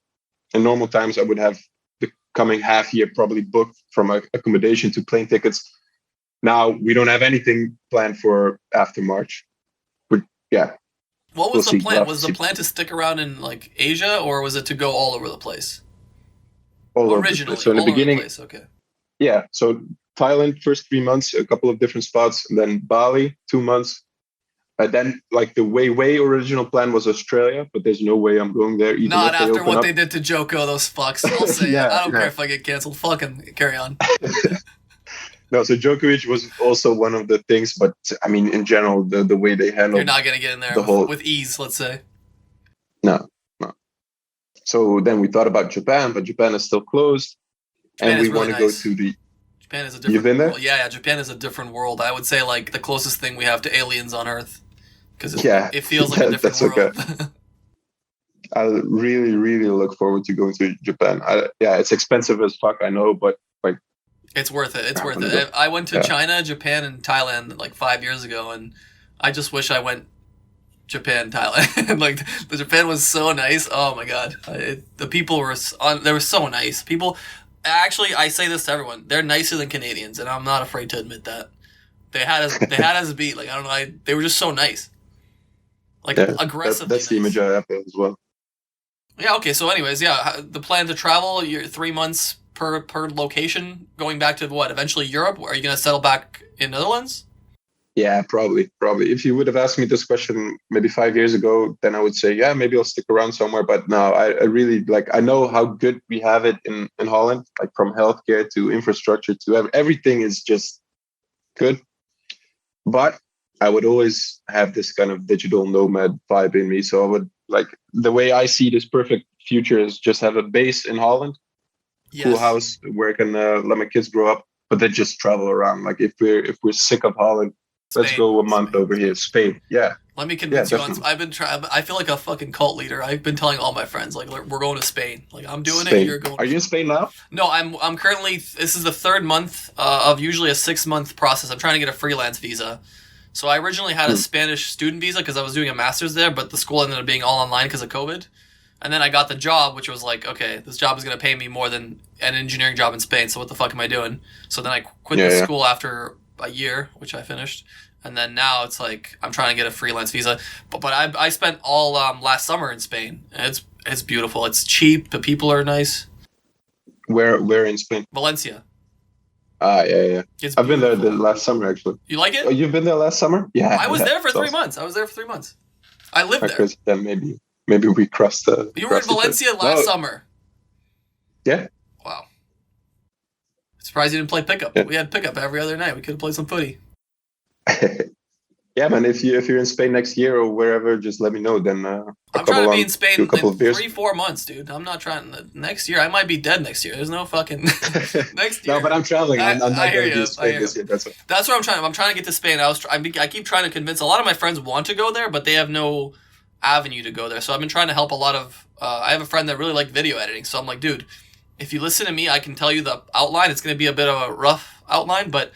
in normal times, I would have the coming half year probably booked from accommodation to plane tickets. Now we don't have anything planned for after March. But yeah. What was the plan? Was the plan to stick around in like Asia, or was it to go all over the place? Originally, so in the beginning, okay. Yeah. So Thailand, first 3 months, a couple of different spots, and then Bali, 2 months. And then like the way original plan was Australia, but there's no way I'm going there. Not after what they did to Joko, those fucks. I'll say it. I don't care if I get canceled. Fucking carry on. No, so Djokovic was also one of the things, but I mean, in general, the way they handled. You're not gonna get in there with ease, let's say. No. So then we thought about Japan, but Japan is still closed, and we want to go to the. Japan is a different. You've been there? World. Yeah, Japan is a different world. I would say like the closest thing we have to aliens on Earth, because it feels like a different world. Okay. I really, really look forward to going to Japan. It's expensive as fuck, I know, but like. It's worth it. It's worth it. I went to China, Japan, and Thailand like 5 years ago, and I just wish I went Japan, Thailand. Like the Japan was so nice. Oh my god, the people were they were so nice. People, actually, I say this to everyone: they're nicer than Canadians, and I'm not afraid to admit that. They had us beat. Like I don't know, they were just so nice, like aggressively. That's the image I have as well. Yeah. Okay. So, anyways, yeah, the plan to travel. You're 3 months per location, going back to what? Eventually Europe. Are you gonna settle back in Netherlands? Yeah, probably. If you would have asked me this question maybe 5 years ago, then I would say, yeah, maybe I'll stick around somewhere. But no, I really I know how good we have it in Holland, like from healthcare to infrastructure to everything is just good. But I would always have this kind of digital nomad vibe in me. So I would the way I see this perfect future is just have a base in Holland, cool house where I can let my kids grow up, but then just travel around. Like if we're sick of Holland, let's go a month over here. Spain. Yeah. Let me convince you on. I've been trying. I feel like a fucking cult leader. I've been telling all my friends like we're going to Spain. Like I'm doing it. You're going. Are you in Spain now? No, I'm currently. This is the 3rd month of usually a 6-month process. I'm trying to get a freelance visa. So I originally had a Spanish student visa because I was doing a master's there, but the school ended up being all online because of COVID. And then I got the job, which was like, okay, this job is going to pay me more than an engineering job in Spain. So what the fuck am I doing? So then I quit the school after a year, which I finished. And then now it's like I'm trying to get a freelance visa. But I spent all last summer in Spain. And it's beautiful. It's cheap. The people are nice. Where in Spain? Valencia. Yeah. I've been there the last summer, actually. You like it? Oh, you've been there last summer? Yeah. I was there for 3 months. I lived there. Then maybe we crossed the... You were in Valencia last summer. Yeah. Wow. Surprised you didn't play pickup. Yeah. We had pickup every other night. We could have played some footy. Yeah, man. If you're in Spain next year or wherever, just let me know. Then I'm trying to be in Spain in 3-4 months, dude. I'm not trying next year. I might be dead next year. There's no fucking next year. No, but I'm traveling. I'm not going to be in Spain this year. That's what I'm trying. I'm trying to get to Spain. I keep trying to convince a lot of my friends want to go there, but they have no avenue to go there. So I've been trying to help a lot of. I have a friend that really liked video editing. So I'm like, dude, if you listen to me, I can tell you the outline. It's going to be a bit of a rough outline, but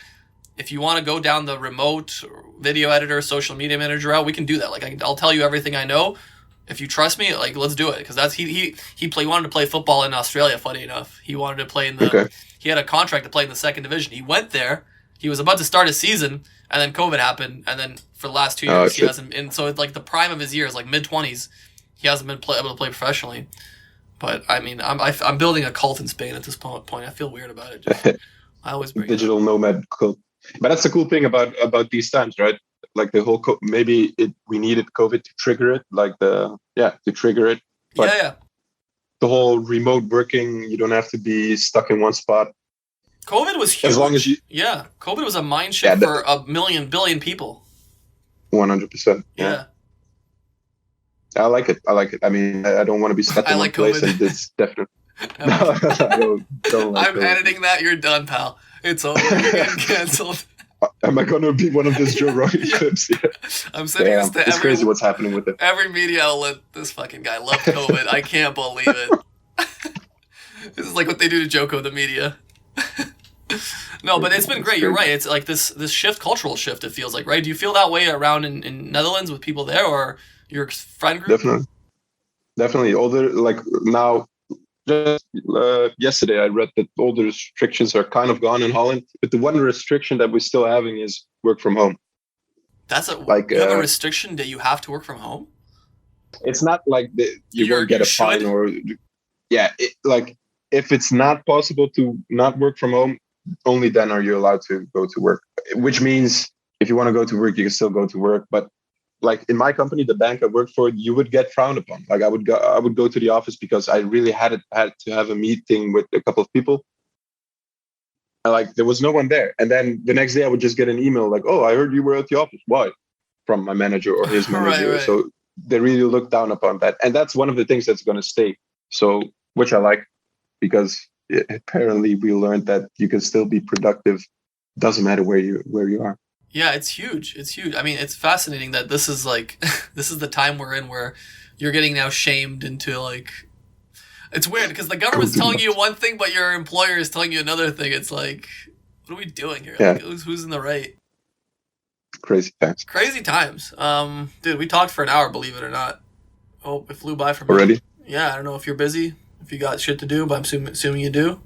if you want to go down the remote video editor, social media manager route, we can do that. Like I'll tell you everything I know. If you trust me, like let's do it. Because that's he wanted to play football in Australia. Funny enough, he wanted to play in the. Okay. He had a contract to play in the 2nd division. He went there. He was about to start his season, and then COVID happened. And then for the last 2 years, he hasn't. And so it's like the prime of his years, like mid-20s, he hasn't been able to play professionally. But I mean, I'm building a cult in Spain at this point. I feel weird about it. I always bring digital nomad cult. But that's the cool thing about these times, right? Like the whole we needed COVID to trigger it, to trigger it. But the whole remote working, you don't have to be stuck in one spot. COVID was huge. As long as COVID was a mind shift for a billion people. 100%. Yeah. I like it. I mean, I don't want to be stuck in one place, and it's definitely. No, I don't like I'm editing that. You're done, pal. It's over. You're getting canceled. Am I going to be one of those Joe Rogan clips? Yeah. I'm sending this to it's crazy what's happening with it. Every media outlet. This fucking guy loved COVID. I can't believe it. This is like what they do to Joko, the media. No, but it's been great. You're right. It's like this cultural shift, it feels like, right? Do you feel that way around in Netherlands with people there or your friend group? Definitely. Older, like now, just yesterday I read that all the restrictions are kind of gone in Holland, but the one restriction that we're still having is work from home. That's you have a restriction that you have to work from home? It's not like you won't get a fine or if it's not possible to not work from home, only then are you allowed to go to work, which means if you want to go to work, you can still go to work. But like in my company, the bank I worked for, you would get frowned upon. Like I would go to the office because I really had to have a meeting with a couple of people. And like there was no one there. And then the next day I would just get an email like, "Oh, I heard you were at the office." Why? From my manager or his manager. Right. So they really look down upon that. And that's one of the things that's going to stay. So, which I like, because apparently we learned that you can still be productive. Doesn't matter where you are. Yeah, it's huge. It's huge. I mean, it's fascinating that this is like, this is the time we're in where you're getting now shamed into like, it's weird because the government's telling you one thing, but your employer is telling you another thing. It's like, what are we doing here? Yeah. Like, who's in the right? Crazy times. Crazy times. Dude, we talked for an hour, believe it or not. Oh, it flew by for me. Already? Yeah, I don't know if you're busy, if you got shit to do, but I'm assuming you do.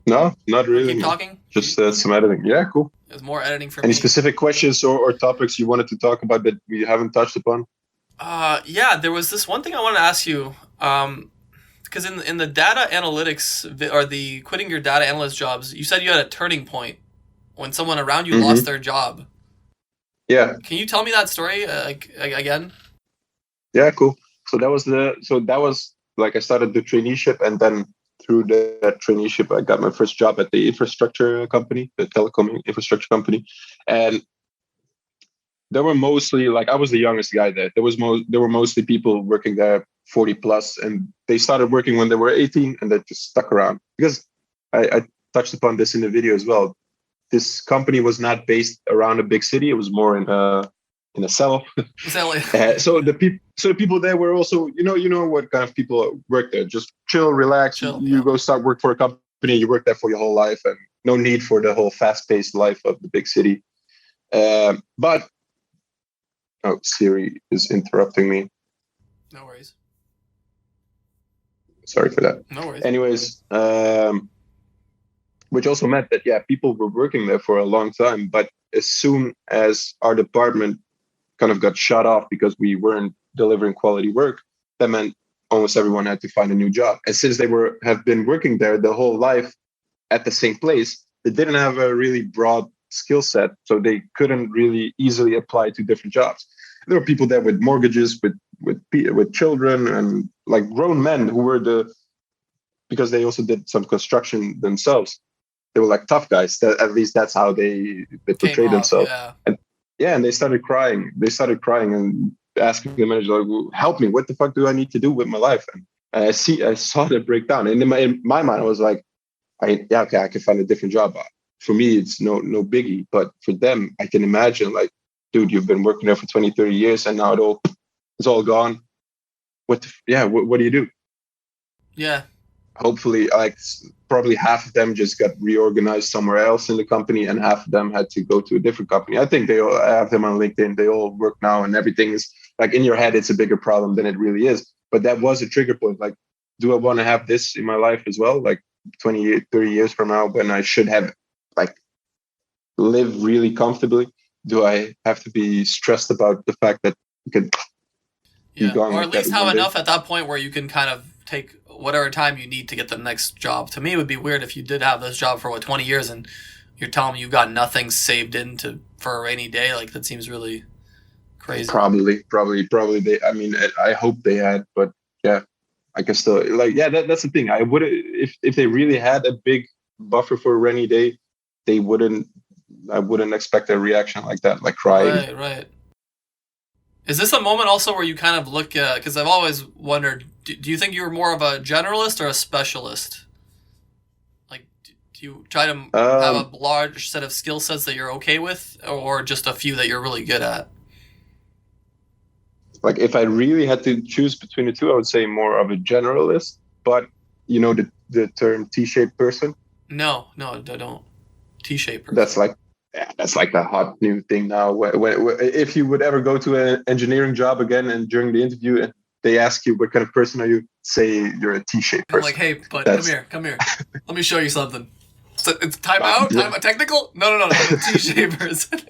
No, not really. Keep talking. Just some editing. Yeah, cool. There's more editing for Any me. specific questions or topics you wanted to talk about that we haven't touched upon? Yeah, there was this one thing I wanted to ask you. Because in the data analytics or the quitting your data analyst jobs, you said you had a turning point when someone around you lost their job. Yeah. Can you tell me that story again? Yeah, cool. So that was like I started the traineeship, and then through that traineeship, I got my first job at the infrastructure company, the telecom infrastructure company, and there were mostly like I was the youngest guy there. There were mostly people working there 40 plus, and they started working when they were 18, and they just stuck around because I touched upon this in the video as well. This company was not based around a big city; it was more in a cell. So the people there were also you know what kind of people work there. Just chill, relax. You go start work for a company. You work there for your whole life, and no need for the whole fast-paced life of the big city. But Siri is interrupting me. No worries. Sorry for that. No worries. Anyways, which also meant that, people were working there for a long time. But as soon as our department kind of got shut off because we weren't delivering quality work, that meant almost everyone had to find a new job. And since they have been working there their whole life at the same place, they didn't have a really broad skill set, so they couldn't really easily apply to different jobs. There were people there with mortgages, with children, and like grown men who were because they also did some construction themselves. They were like tough guys. At least that's how they portrayed themselves. Yeah. And they started crying. And asking the manager, like, "Help me! What the fuck do I need to do with my life?" And I saw that breakdown. And in my mind, I was like, I can find a different job. For me, it's no biggie, but for them, I can imagine, like, dude, you've been working there for 20, 30 years, and now it's all gone. What do you do? Yeah. Hopefully, like, probably half of them just got reorganized somewhere else in the company, and half of them had to go to a different company. I think they all have them on LinkedIn. They all work now, and everything is like in your head. It's a bigger problem than it really is. But that was a trigger point. Like, do I want to have this in my life as well? Like 20, 30 years from now, when I should have like live really comfortably, do I have to be stressed about the fact that you could be gone? Or at least have enough at that point where you can kind of take whatever time you need to get the next job. To me, it would be weird if you did have this job for 20 years and you're telling me you got nothing saved for a rainy day. Like, that seems really crazy. Probably they. I mean, I hope they had, but yeah, I can still that's the thing. I would if they really had a big buffer for a rainy day, I wouldn't expect a reaction like that, like crying. Right. Is this a moment also where you kind of look at, because I've always wondered, do you think you were more of a generalist or a specialist? Like, do you try to have a large set of skill sets that you're okay with, or just a few that you're really good at? Like, if I really had to choose between the two, I would say more of a generalist. But you know the term T-shaped person? No, I don't. T-shaped person. That's like the hot new thing now. If you would ever go to an engineering job again, and during the interview they ask you what kind of person are you, say you're a T-shaped person. I'm like, hey, bud, come here. Let me show you something. It's time out? Yeah. Technical? No. I'm a T-shaped person.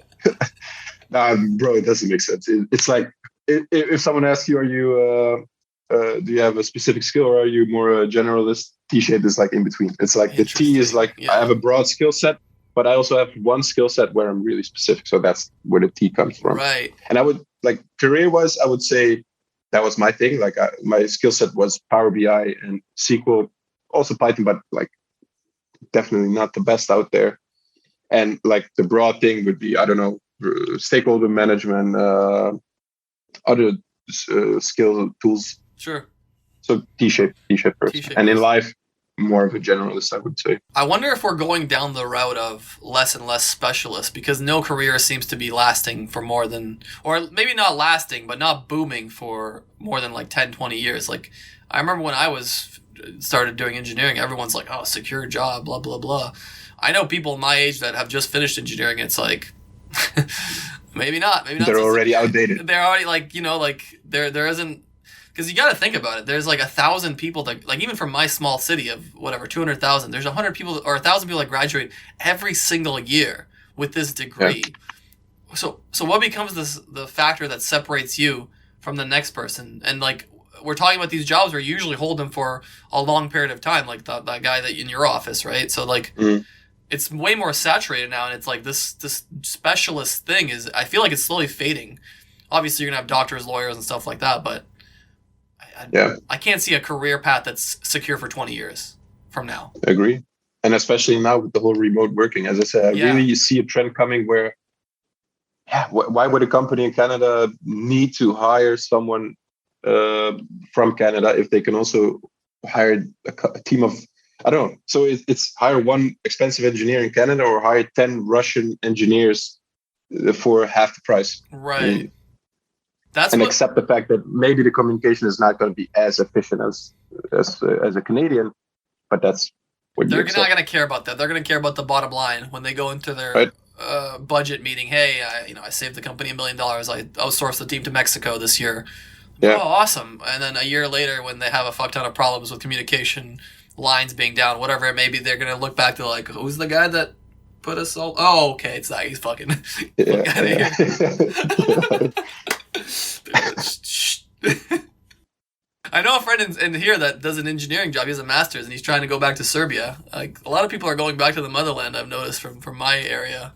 Nah, bro, it doesn't make sense. It's like if someone asks you, are you do you have a specific skill, or are you more a generalist? T-shaped is like in between. It's like the T is like, I have a broad skill set, but I also have one skill set where I'm really specific. So that's where the T comes from. Right. And I would, like, career-wise, I would say that was my thing. Like, my skill set was Power BI and SQL, also Python, but like definitely not the best out there. And like the broad thing would be, I don't know, stakeholder management, other skill tools. Sure. So T-shaped person. And in life, more of a generalist, I would say. I wonder if we're going down the route of less and less specialists, because no career seems to be lasting for more than, or maybe not lasting, but not booming for more than like 10, 20 years. Like, I remember when I started doing engineering, everyone's like, oh, secure job, blah, blah, blah. I know people my age that have just finished engineering. It's like, Maybe not. Maybe not. They're So already secure. outdated. They're already like there isn't, because you got to think about it. There's like 1,000 people that, like, even from my small city of whatever 200,000. There's 100 people or 1,000 people that graduate every single year with this degree. Yeah. So what becomes the factor that separates you from the next person? And like, we're talking about these jobs where you usually hold them for a long period of time, like that guy that in your office, right? So like. It's way more saturated now, and it's like this specialist thing is, I feel like it's slowly fading. Obviously, you're gonna have doctors, lawyers, and stuff like that, but I can't see a career path that's secure for 20 years from now. I agree, and especially now with the whole remote working. As I said, I really see a trend coming where, why would a company in Canada need to hire someone from Canada if they can also hire a team of, I don't know. So it's hire one expensive engineer in Canada or hire 10 Russian engineers for half the price. Right. Accept the fact that maybe the communication is not going to be as efficient as a Canadian, but that's what they're not going to care about that. They're going to care about the bottom line when they go into their budget meeting. Hey, I saved the company $1 million. I outsourced the team to Mexico this year. Yeah. Oh, awesome. And then a year later, when they have a fuck ton of problems with communication, lines being down, whatever it may be, they're gonna look back to like, who's the guy that put us all? Oh, okay, it's that. He's fucking. Look out of here. I know a friend in here that does an engineering job. He has a master's, and he's trying to go back to Serbia. Like, a lot of people are going back to the motherland. I've noticed from my area.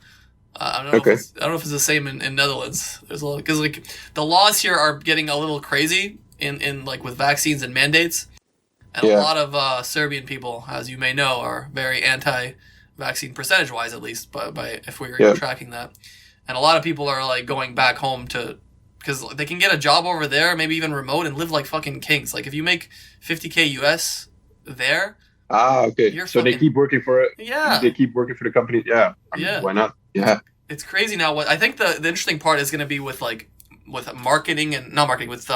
I don't know if it's the same in Netherlands. There's a lot, because like the laws here are getting a little crazy in like with vaccines and mandates. And a lot of Serbian people, as you may know, are very anti-vaccine, percentage-wise at least, by if we were tracking that. And a lot of people are like going back home because they can get a job over there, maybe even remote, and live like fucking kings. Like if you make $50K US there. So they keep working for it. Yeah. They keep working for the company. Yeah. I mean, why not? Yeah. It's crazy now. What I think the interesting part is going to be with marketing and not marketing, with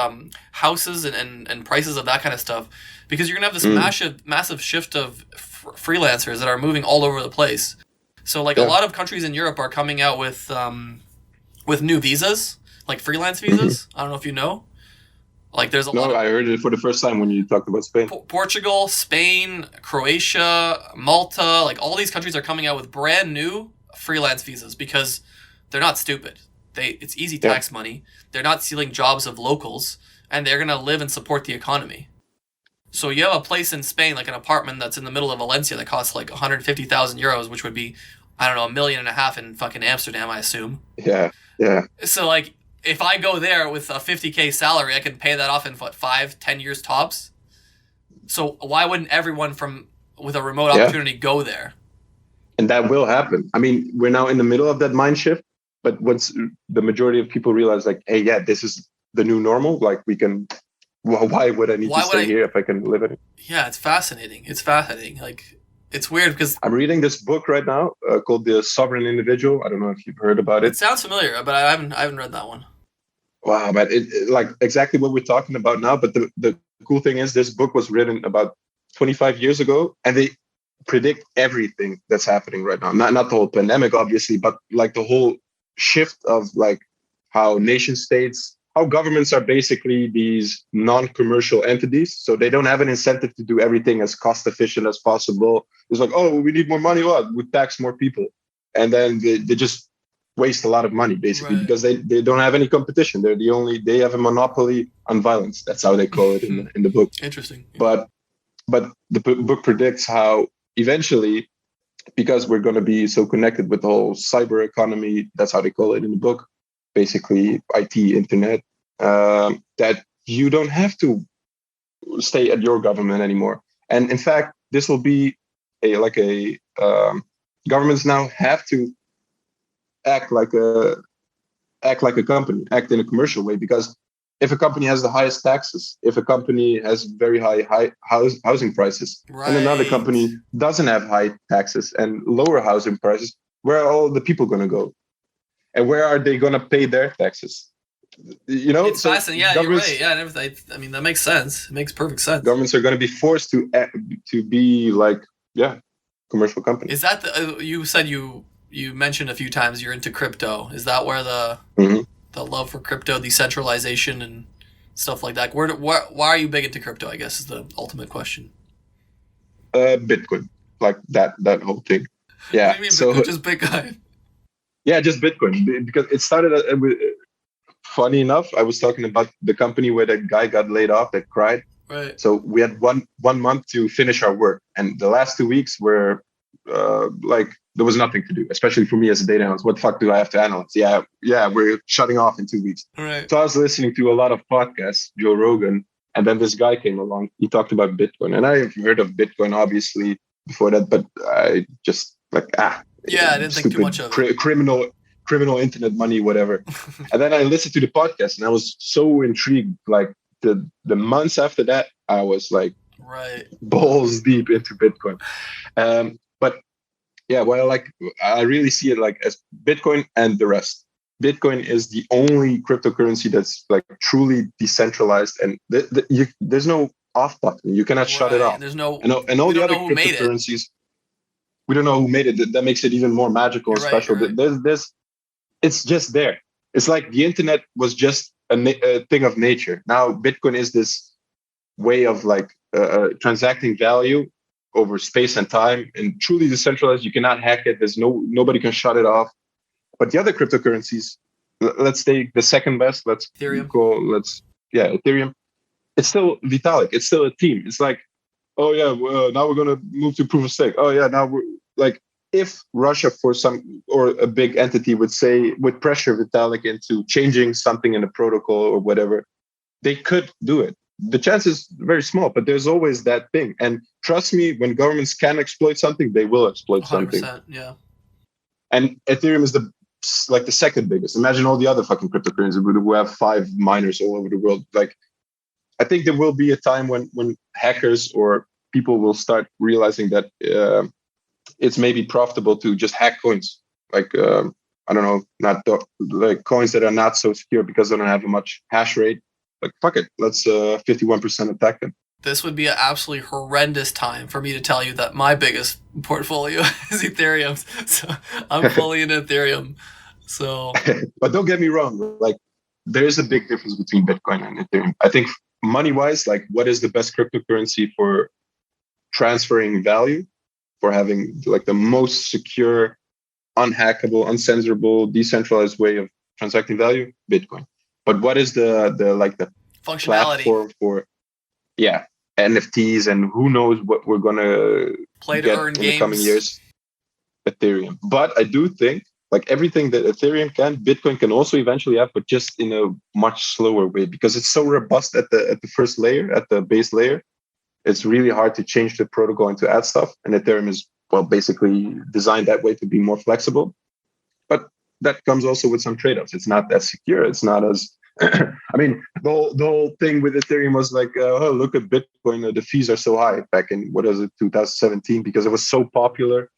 houses and prices of that kind of stuff, because you're gonna have this massive shift of freelancers that are moving all over the place. So like a lot of countries in Europe are coming out with new visas, like freelance visas. I don't know if you know. Like there's a lot. I heard it for the first time when you talked about Spain. Portugal, Spain, Croatia, Malta, like all these countries are coming out with brand new freelance visas because they're not stupid. It's easy tax money. They're not stealing jobs of locals, and they're gonna live and support the economy. So you have a place in Spain, like an apartment that's in the middle of Valencia, that costs like 150,000 euros, which would be, I don't know, $1.5 million in fucking Amsterdam, I assume. Yeah. So like, if I go there with a 50K salary, I can pay that off in 5-10 years tops. So why wouldn't everyone with a remote opportunity go there? And that will happen. I mean, we're now in the middle of that mind shift. But once the majority of people realize, like, hey, this is the new normal, like, we can, why would I need to stay here if I can live in it? Yeah, it's fascinating. Like, it's weird because I'm reading this book right now called The Sovereign Individual. I don't know if you've heard about it. It sounds familiar, but I haven't read that one. Wow, man. It like exactly what we're talking about now. But the cool thing is this book was written about 25 years ago, and they predict everything that's happening right now. Not the whole pandemic, obviously, but like the whole shift of like how nation states, how governments are basically these non-commercial entities. So they don't have an incentive to do everything as cost efficient as possible. It's like, oh, we need more money. What? We tax more people. And then they just waste a lot of money basically because they don't have any competition. They have a monopoly on violence. That's how they call it in the book. Interesting. But the book predicts how eventually, because we're going to be so connected with the whole cyber economy, that's how they call it in the book, basically IT, internet, that you don't have to stay at your government anymore. And in fact, this will be governments now have to act like a company, act in a commercial way, because if a company has the highest taxes, if a company has very high housing prices, and another company doesn't have high taxes and lower housing prices, where are all the people going to go? And where are they going to pay their taxes? You know, it's fascinating. Yeah, you're right. Yeah, and everything. I mean, that makes sense. It makes perfect sense. Governments are going to be forced to be like, commercial companies. Is that you said you mentioned a few times you're into crypto. Is that where Mhm. the love for crypto, decentralization, and stuff like that? Why are you big into crypto? I guess is the ultimate question. Bitcoin, like that whole thing. What Yeah. do you mean So Bitcoin? Just Bitcoin? yeah, just Bitcoin, because it started. Funny enough, I was talking about the company where that guy got laid off that cried. Right. So we had one month to finish our work, and the last 2 weeks were like there was nothing to do, especially for me as a data analyst. What the fuck do I have to analyze? Yeah, we're shutting off in 2 weeks. Right. So I was listening to a lot of podcasts, Joe Rogan, and then this guy came along. He talked about Bitcoin, and I've heard of Bitcoin obviously before that, but I just Yeah, I didn't think too much of it. Criminal internet money, whatever. And then I listened to the podcast, and I was so intrigued. Like the months after that, I was like Right. balls deep into Bitcoin. But yeah, well, like I really see it like as Bitcoin and the rest. Bitcoin is the only cryptocurrency that's like truly decentralized, and there's no off button. You cannot shut it Right. off. There's no. And all We the don't other know who made it. cryptocurrencies, we don't know who made it. That makes it even more magical and You're right, special. you're right. There's it's just there. It's like the internet was just a thing of nature. Now Bitcoin is this way of like transacting value over space and time, and truly decentralized. You cannot hack it. There's nobody can shut it off. But the other cryptocurrencies, let's take the second best. Ethereum. Ethereum. It's still Vitalik. It's still a team. It's like, oh yeah, now we're gonna move to proof of stake. Oh yeah, now we're like, if Russia or a big entity would pressure Vitalik into changing something in the protocol or whatever, they could do it. The chance is very small, but there's always that thing. And trust me, when governments can exploit something, they will exploit 100%, something. yeah. And Ethereum is the second biggest. Imagine all the other fucking cryptocurrencies who have 5 miners all over the world. Like, I think there will be a time when hackers or people will start realizing that it's maybe profitable to just hack coins. Like, I don't know, like coins that are not so secure because they don't have a much hash rate. Like, fuck it, let's 51% attack them. This would be an absolutely horrendous time for me to tell you that my biggest portfolio is Ethereum. So I'm fully in Ethereum. So, but don't get me wrong. Like, there is a big difference between Bitcoin and Ethereum. I think money-wise, like, what is the best cryptocurrency for transferring value, for having like the most secure, unhackable, uncensorable, decentralized way of transacting value? Bitcoin. But what is the functionality platform for NFTs and who knows what we're gonna play to get earn in games the coming years? Ethereum. But I do think like everything that Ethereum can, Bitcoin can also eventually have, but just in a much slower way, because it's so robust at the first layer, at the base layer. It's really hard to change the protocol and to add stuff. And Ethereum is, well, basically designed that way to be more flexible. But that comes also with some trade-offs. It's not as secure. It's not as I mean, the whole thing with Ethereum was like, oh, look at Bitcoin. The fees are so high back in, 2017, because it was so popular.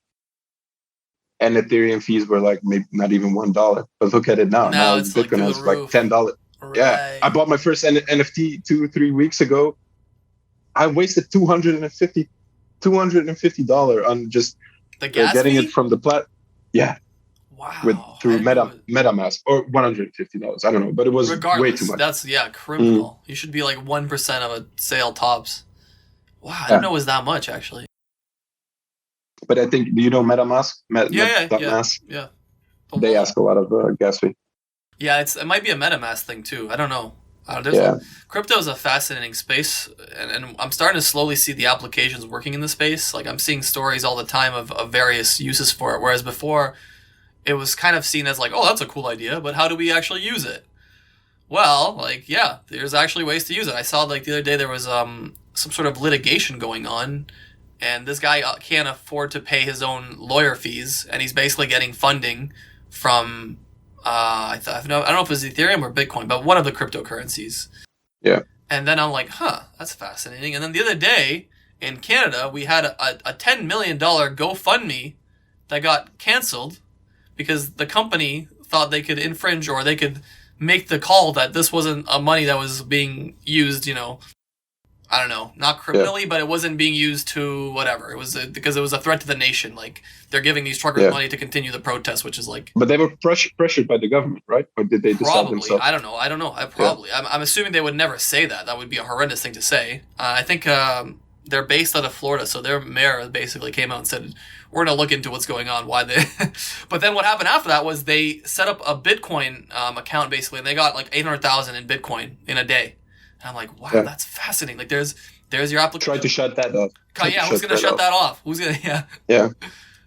And Ethereum fees were like maybe not even $1. But look at it now. Now it's Bitcoin like has like $10. Right. Yeah, I bought my first NFT 2-3 weeks ago. I wasted $250 on just the gas getting fee? it from the plat. Yeah. Wow. Through MetaMask, or $150. I don't know, but it was way too much. That's criminal. You should be like 1% of a sale tops. Wow, I didn't know it was that much actually. But I think, do you know MetaMask? Yeah. They ask a lot of gas fee. Yeah, it might be a MetaMask thing too. I don't know. Crypto is a fascinating space, and I'm starting to slowly see the applications working in the space. Like, I'm seeing stories all the time of various uses for it, whereas before it was kind of seen as like, oh, that's a cool idea, but how do we actually use it? Well, like, yeah, there's actually ways to use it. I saw like the other day there was some sort of litigation going on, and this guy can't afford to pay his own lawyer fees, and he's basically getting funding from I don't know if it was Ethereum or Bitcoin, but one of the cryptocurrencies. Yeah. And then I'm like, that's fascinating. And then the other day in Canada, we had a $10 million GoFundMe that got canceled because the company thought they could infringe, or they could make the call that this wasn't a money that was being used, I don't know, not criminally, but it wasn't being used to whatever. It was because it was a threat to the nation. Like they're giving these truckers money to continue the protest, which is like. But they were pressured by the government, right? Or did they decide themselves? I don't know. I'm assuming they would never say that. That would be a horrendous thing to say. I think they're based out of Florida, so their mayor basically came out and said, "We're going to look into what's going on, why they." But then what happened after that was they set up a Bitcoin account basically, and they got like 800,000 in Bitcoin in a day. And I'm like, wow, that's fascinating. Like, there's your application. Try to shut that off. Who's going to shut that off? Who's going to, Yeah.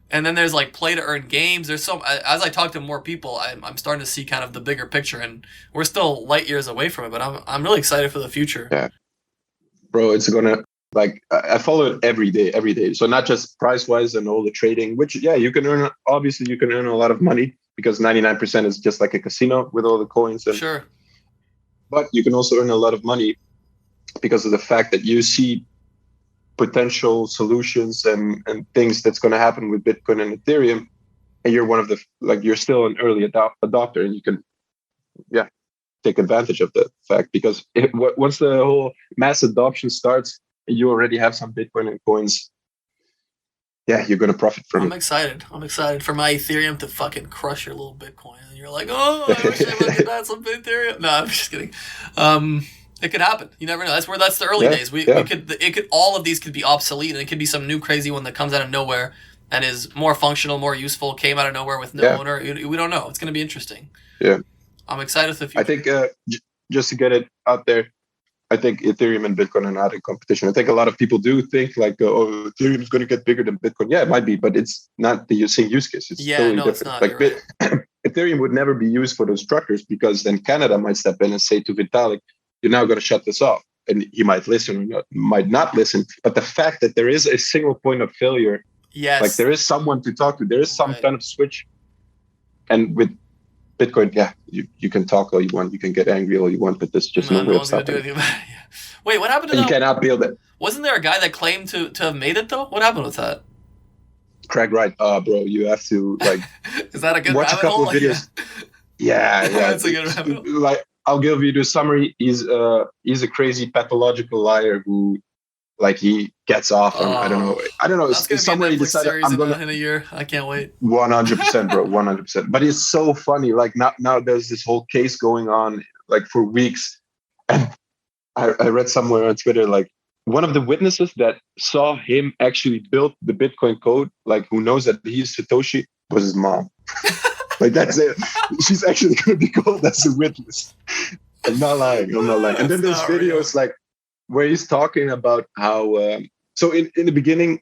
And then there's like play to earn games. There's as I talk to more people, I'm starting to see kind of the bigger picture, and we're still light years away from it, but I'm really excited for the future. Yeah. Bro, it's going to, like, I follow it every day. So not just price-wise and all the trading, which, you can earn a lot of money because 99% is just like a casino with all the coins. And, sure. But you can also earn a lot of money because of the fact that you see potential solutions and things that's going to happen with Bitcoin and Ethereum. And you're one of you're still an early adopter, and you can, take advantage of that fact because once the whole mass adoption starts, you already have some Bitcoin and coins. Yeah, you're going to profit from it. I'm excited for my Ethereum to fucking crush your little Bitcoin. And you're like, oh, I wish I could have some Ethereum. No, I'm just kidding. It could happen. You never know. That's the early days. We could all of these could be obsolete, and it could be some new crazy one that comes out of nowhere and is more functional, more useful, came out of nowhere with no owner. We don't know. It's going to be interesting. Yeah. I'm excited for the future. I think just to get it out there, I think Ethereum and Bitcoin are not in competition. I think a lot of people do think like, Ethereum is going to get bigger than Bitcoin. Yeah, it might be, but it's not the same use case. It's totally different. It's not. Like right. Ethereum would never be used for those truckers because then Canada might step in and say to Vitalik, you're now going to shut this off. And he might listen or might not listen. But the fact that there is a single point of failure, like there is someone to talk to, there is some kind of switch. And with Bitcoin, you can talk all you want, you can get angry all you want, but there's just no way of stopping it. Wait, what happened to that? You cannot build it. Wasn't there a guy that claimed to have made it though? What happened with that? Craig Wright, bro, you have to like. Is that a good watch a couple of videos? Yeah, that's a good rabbit hole. Like, I'll give you the summary. He's a crazy pathological liar who, like, he gets off. I don't know. That's somewhere he decided I'm gonna in a year. I can't wait. 100%, bro. 100%. But it's so funny. Like now there's this whole case going on like for weeks, and I read somewhere on Twitter like one of the witnesses that saw him actually build the Bitcoin code, like who knows that he's Satoshi, was his mom. Like that's it. She's actually going to be called as a witness. I'm not lying. And then there's videos like where he's talking about how. So in the beginning,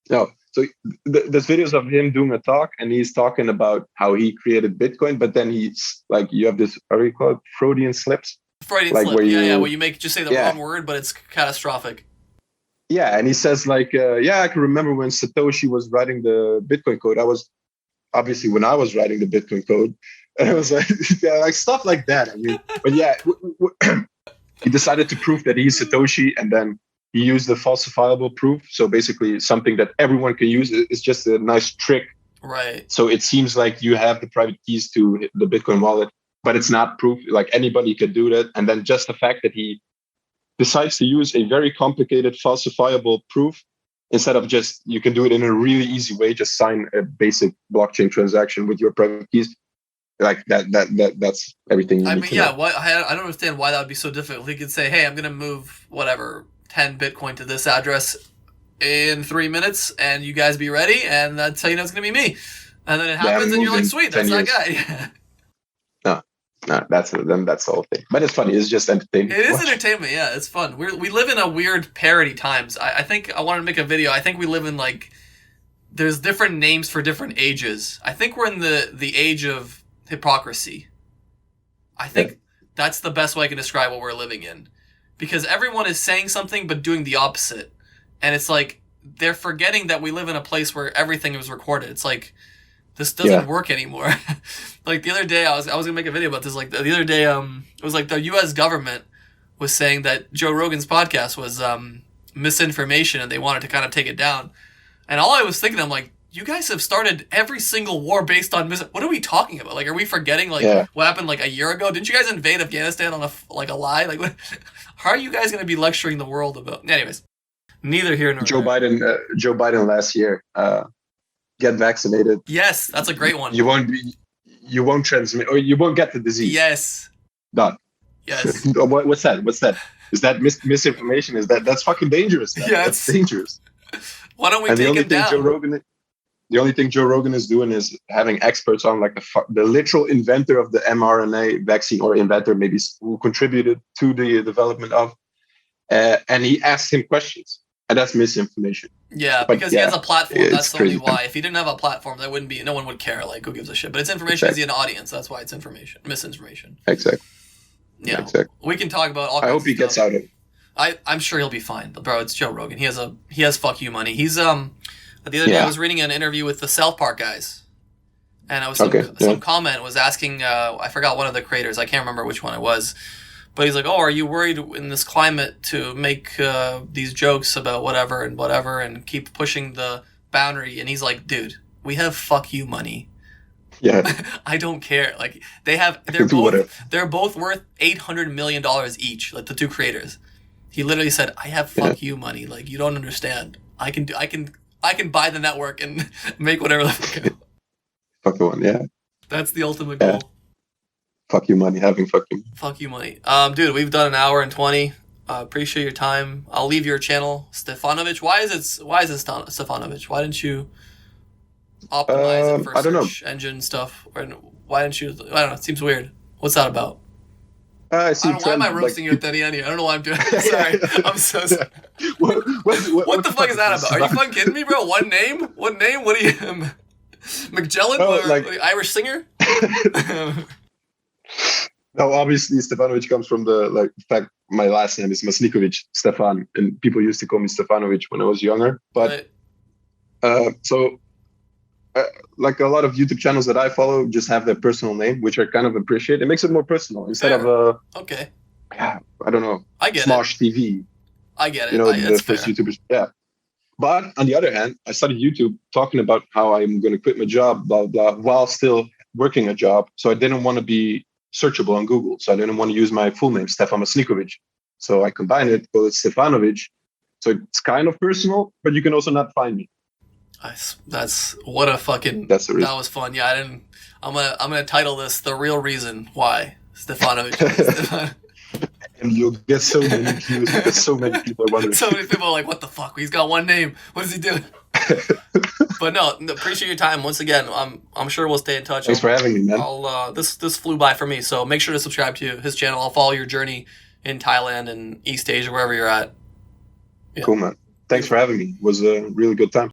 there's videos of him doing a talk, and he's talking about how he created Bitcoin. But then he's like, you have this, what do you call it, Freudian slips? Freudian slip. Where you just say the wrong word, but it's catastrophic. Yeah, and he says like, I can remember when Satoshi was writing the Bitcoin code. I was obviously when I was writing the Bitcoin code, and I was like, like stuff like that. I mean, but he decided to prove that he's Satoshi, and then he used the falsifiable proof. So basically, something that everyone can use. It's just a nice trick, right? So it seems like you have the private keys to the Bitcoin wallet, but it's not proof. Like anybody could do that, and then just the fact that he decides to use a very complicated falsifiable proof instead of just, you can do it in a really easy way, just sign a basic blockchain transaction with your private keys. Like that's everything you need to know. I don't understand why that would be so difficult. He could say, hey, I'm going to move 10 Bitcoin to this address in 3 minutes, and you guys be ready, and that's how you know it's going to be me. And then it happens, and you're like, sweet, that's that guy. No, that's the whole thing. But it's funny. It's just entertainment. It is entertainment. Yeah, it's fun. We live in a weird parody times. I think I wanted to make a video. I think we live in there's different names for different ages. I think we're in the age of hypocrisy. I think that's the best way I can describe what we're living in, because everyone is saying something but doing the opposite, and it's like they're forgetting that we live in a place where everything is recorded. It's like, this doesn't work anymore. Like the other day, I was gonna make a video about this. Like the other day, it was like the U.S. government was saying that Joe Rogan's podcast was misinformation, and they wanted to kind of take it down. And all I was thinking, I'm like, you guys have started every single war based on what are we talking about? Like, are we forgetting like what happened like a year ago? Didn't you guys invade Afghanistan on a lie? Like, what, how are you guys going to be lecturing the world about? Anyways, neither here nor Joe there. Biden last year, get vaccinated. Yes, that's a great one. You won't transmit, or you won't get the disease. Yes. Done. Yes. What's that? Is that misinformation? That's fucking dangerous, man. Yeah, that's dangerous. Why don't we take him down? The only thing Joe Rogan is doing is having experts on, like the literal inventor of the mRNA vaccine, or inventor maybe who contributed to the development of, and he asks him questions, and that's misinformation. Yeah, because he has a platform. That's only why. If he didn't have a platform, that wouldn't be. No one would care. Like, who gives a shit? But it's information. Exactly. He's an audience. That's why it's information, misinformation. Exactly. Yeah. Exactly. We can talk about all kinds I hope he gets out of it. I'm sure he'll be fine, bro. It's Joe Rogan. He has fuck you money. He's the other day I was reading an interview with the South Park guys, and I was some comment was asking I forgot one of the creators. I can't remember which one it was, but he's like, "Oh, are you worried in this climate to make these jokes about whatever and keep pushing the boundary?" And he's like, "Dude, we have fuck you money." Yeah. I don't care. Like they're both worth $800 million each. Like the two creators. He literally said, "I have fuck you money. Like you don't understand. I can buy the network and make whatever the fuck." Fuck the one, yeah. That's the ultimate goal. Fuck you money, having fuck you. Fuck you money. Dude, we've done 1 hour and 20. Appreciate your time. I'll leave your channel, Stefanovic. Why is it Stefanovic? Why didn't you optimize it for search engine stuff? Or why didn't you? I don't know. It seems weird. What's that about? I see. Why am I roasting you at the end? I don't know why I'm doing it. Sorry. I'm so sorry. What the fuck is that about? Are you fucking kidding me, bro? One name? What name? What are you... McGellan? Or Irish singer? No, obviously Stefanovic comes from in fact, my last name is Masnikovic, Stefan, and people used to call me Stefanovic when I was younger. But like a lot of YouTube channels that I follow just have their personal name, which I kind of appreciate. It makes it more personal instead of I don't know. I get Smosh TV. I get it. You know, the first YouTubers. Yeah. But on the other hand, I started YouTube talking about how I'm going to quit my job, blah, blah, while still working a job. So I didn't want to be searchable on Google. So I didn't want to use my full name, Stefan Masnikovic. So I combined it, called it Stefanovic. So it's kind of personal, but you can also not find me. That's what a fucking... That's the reason. That was fun. Yeah, I'm gonna title this "The Real Reason Why Stefanovic." And you'll get so many views because so many people are wondering. So many people are like, "What the fuck? He's got one name. What is he doing?" But no, appreciate your time once again. I'm sure we'll stay in touch. Thanks for having me, man. This flew by for me, so make sure to subscribe to his channel. I'll follow your journey in Thailand and East Asia, wherever you're at. Yeah. Cool, man. Thanks for having me. It was a really good time.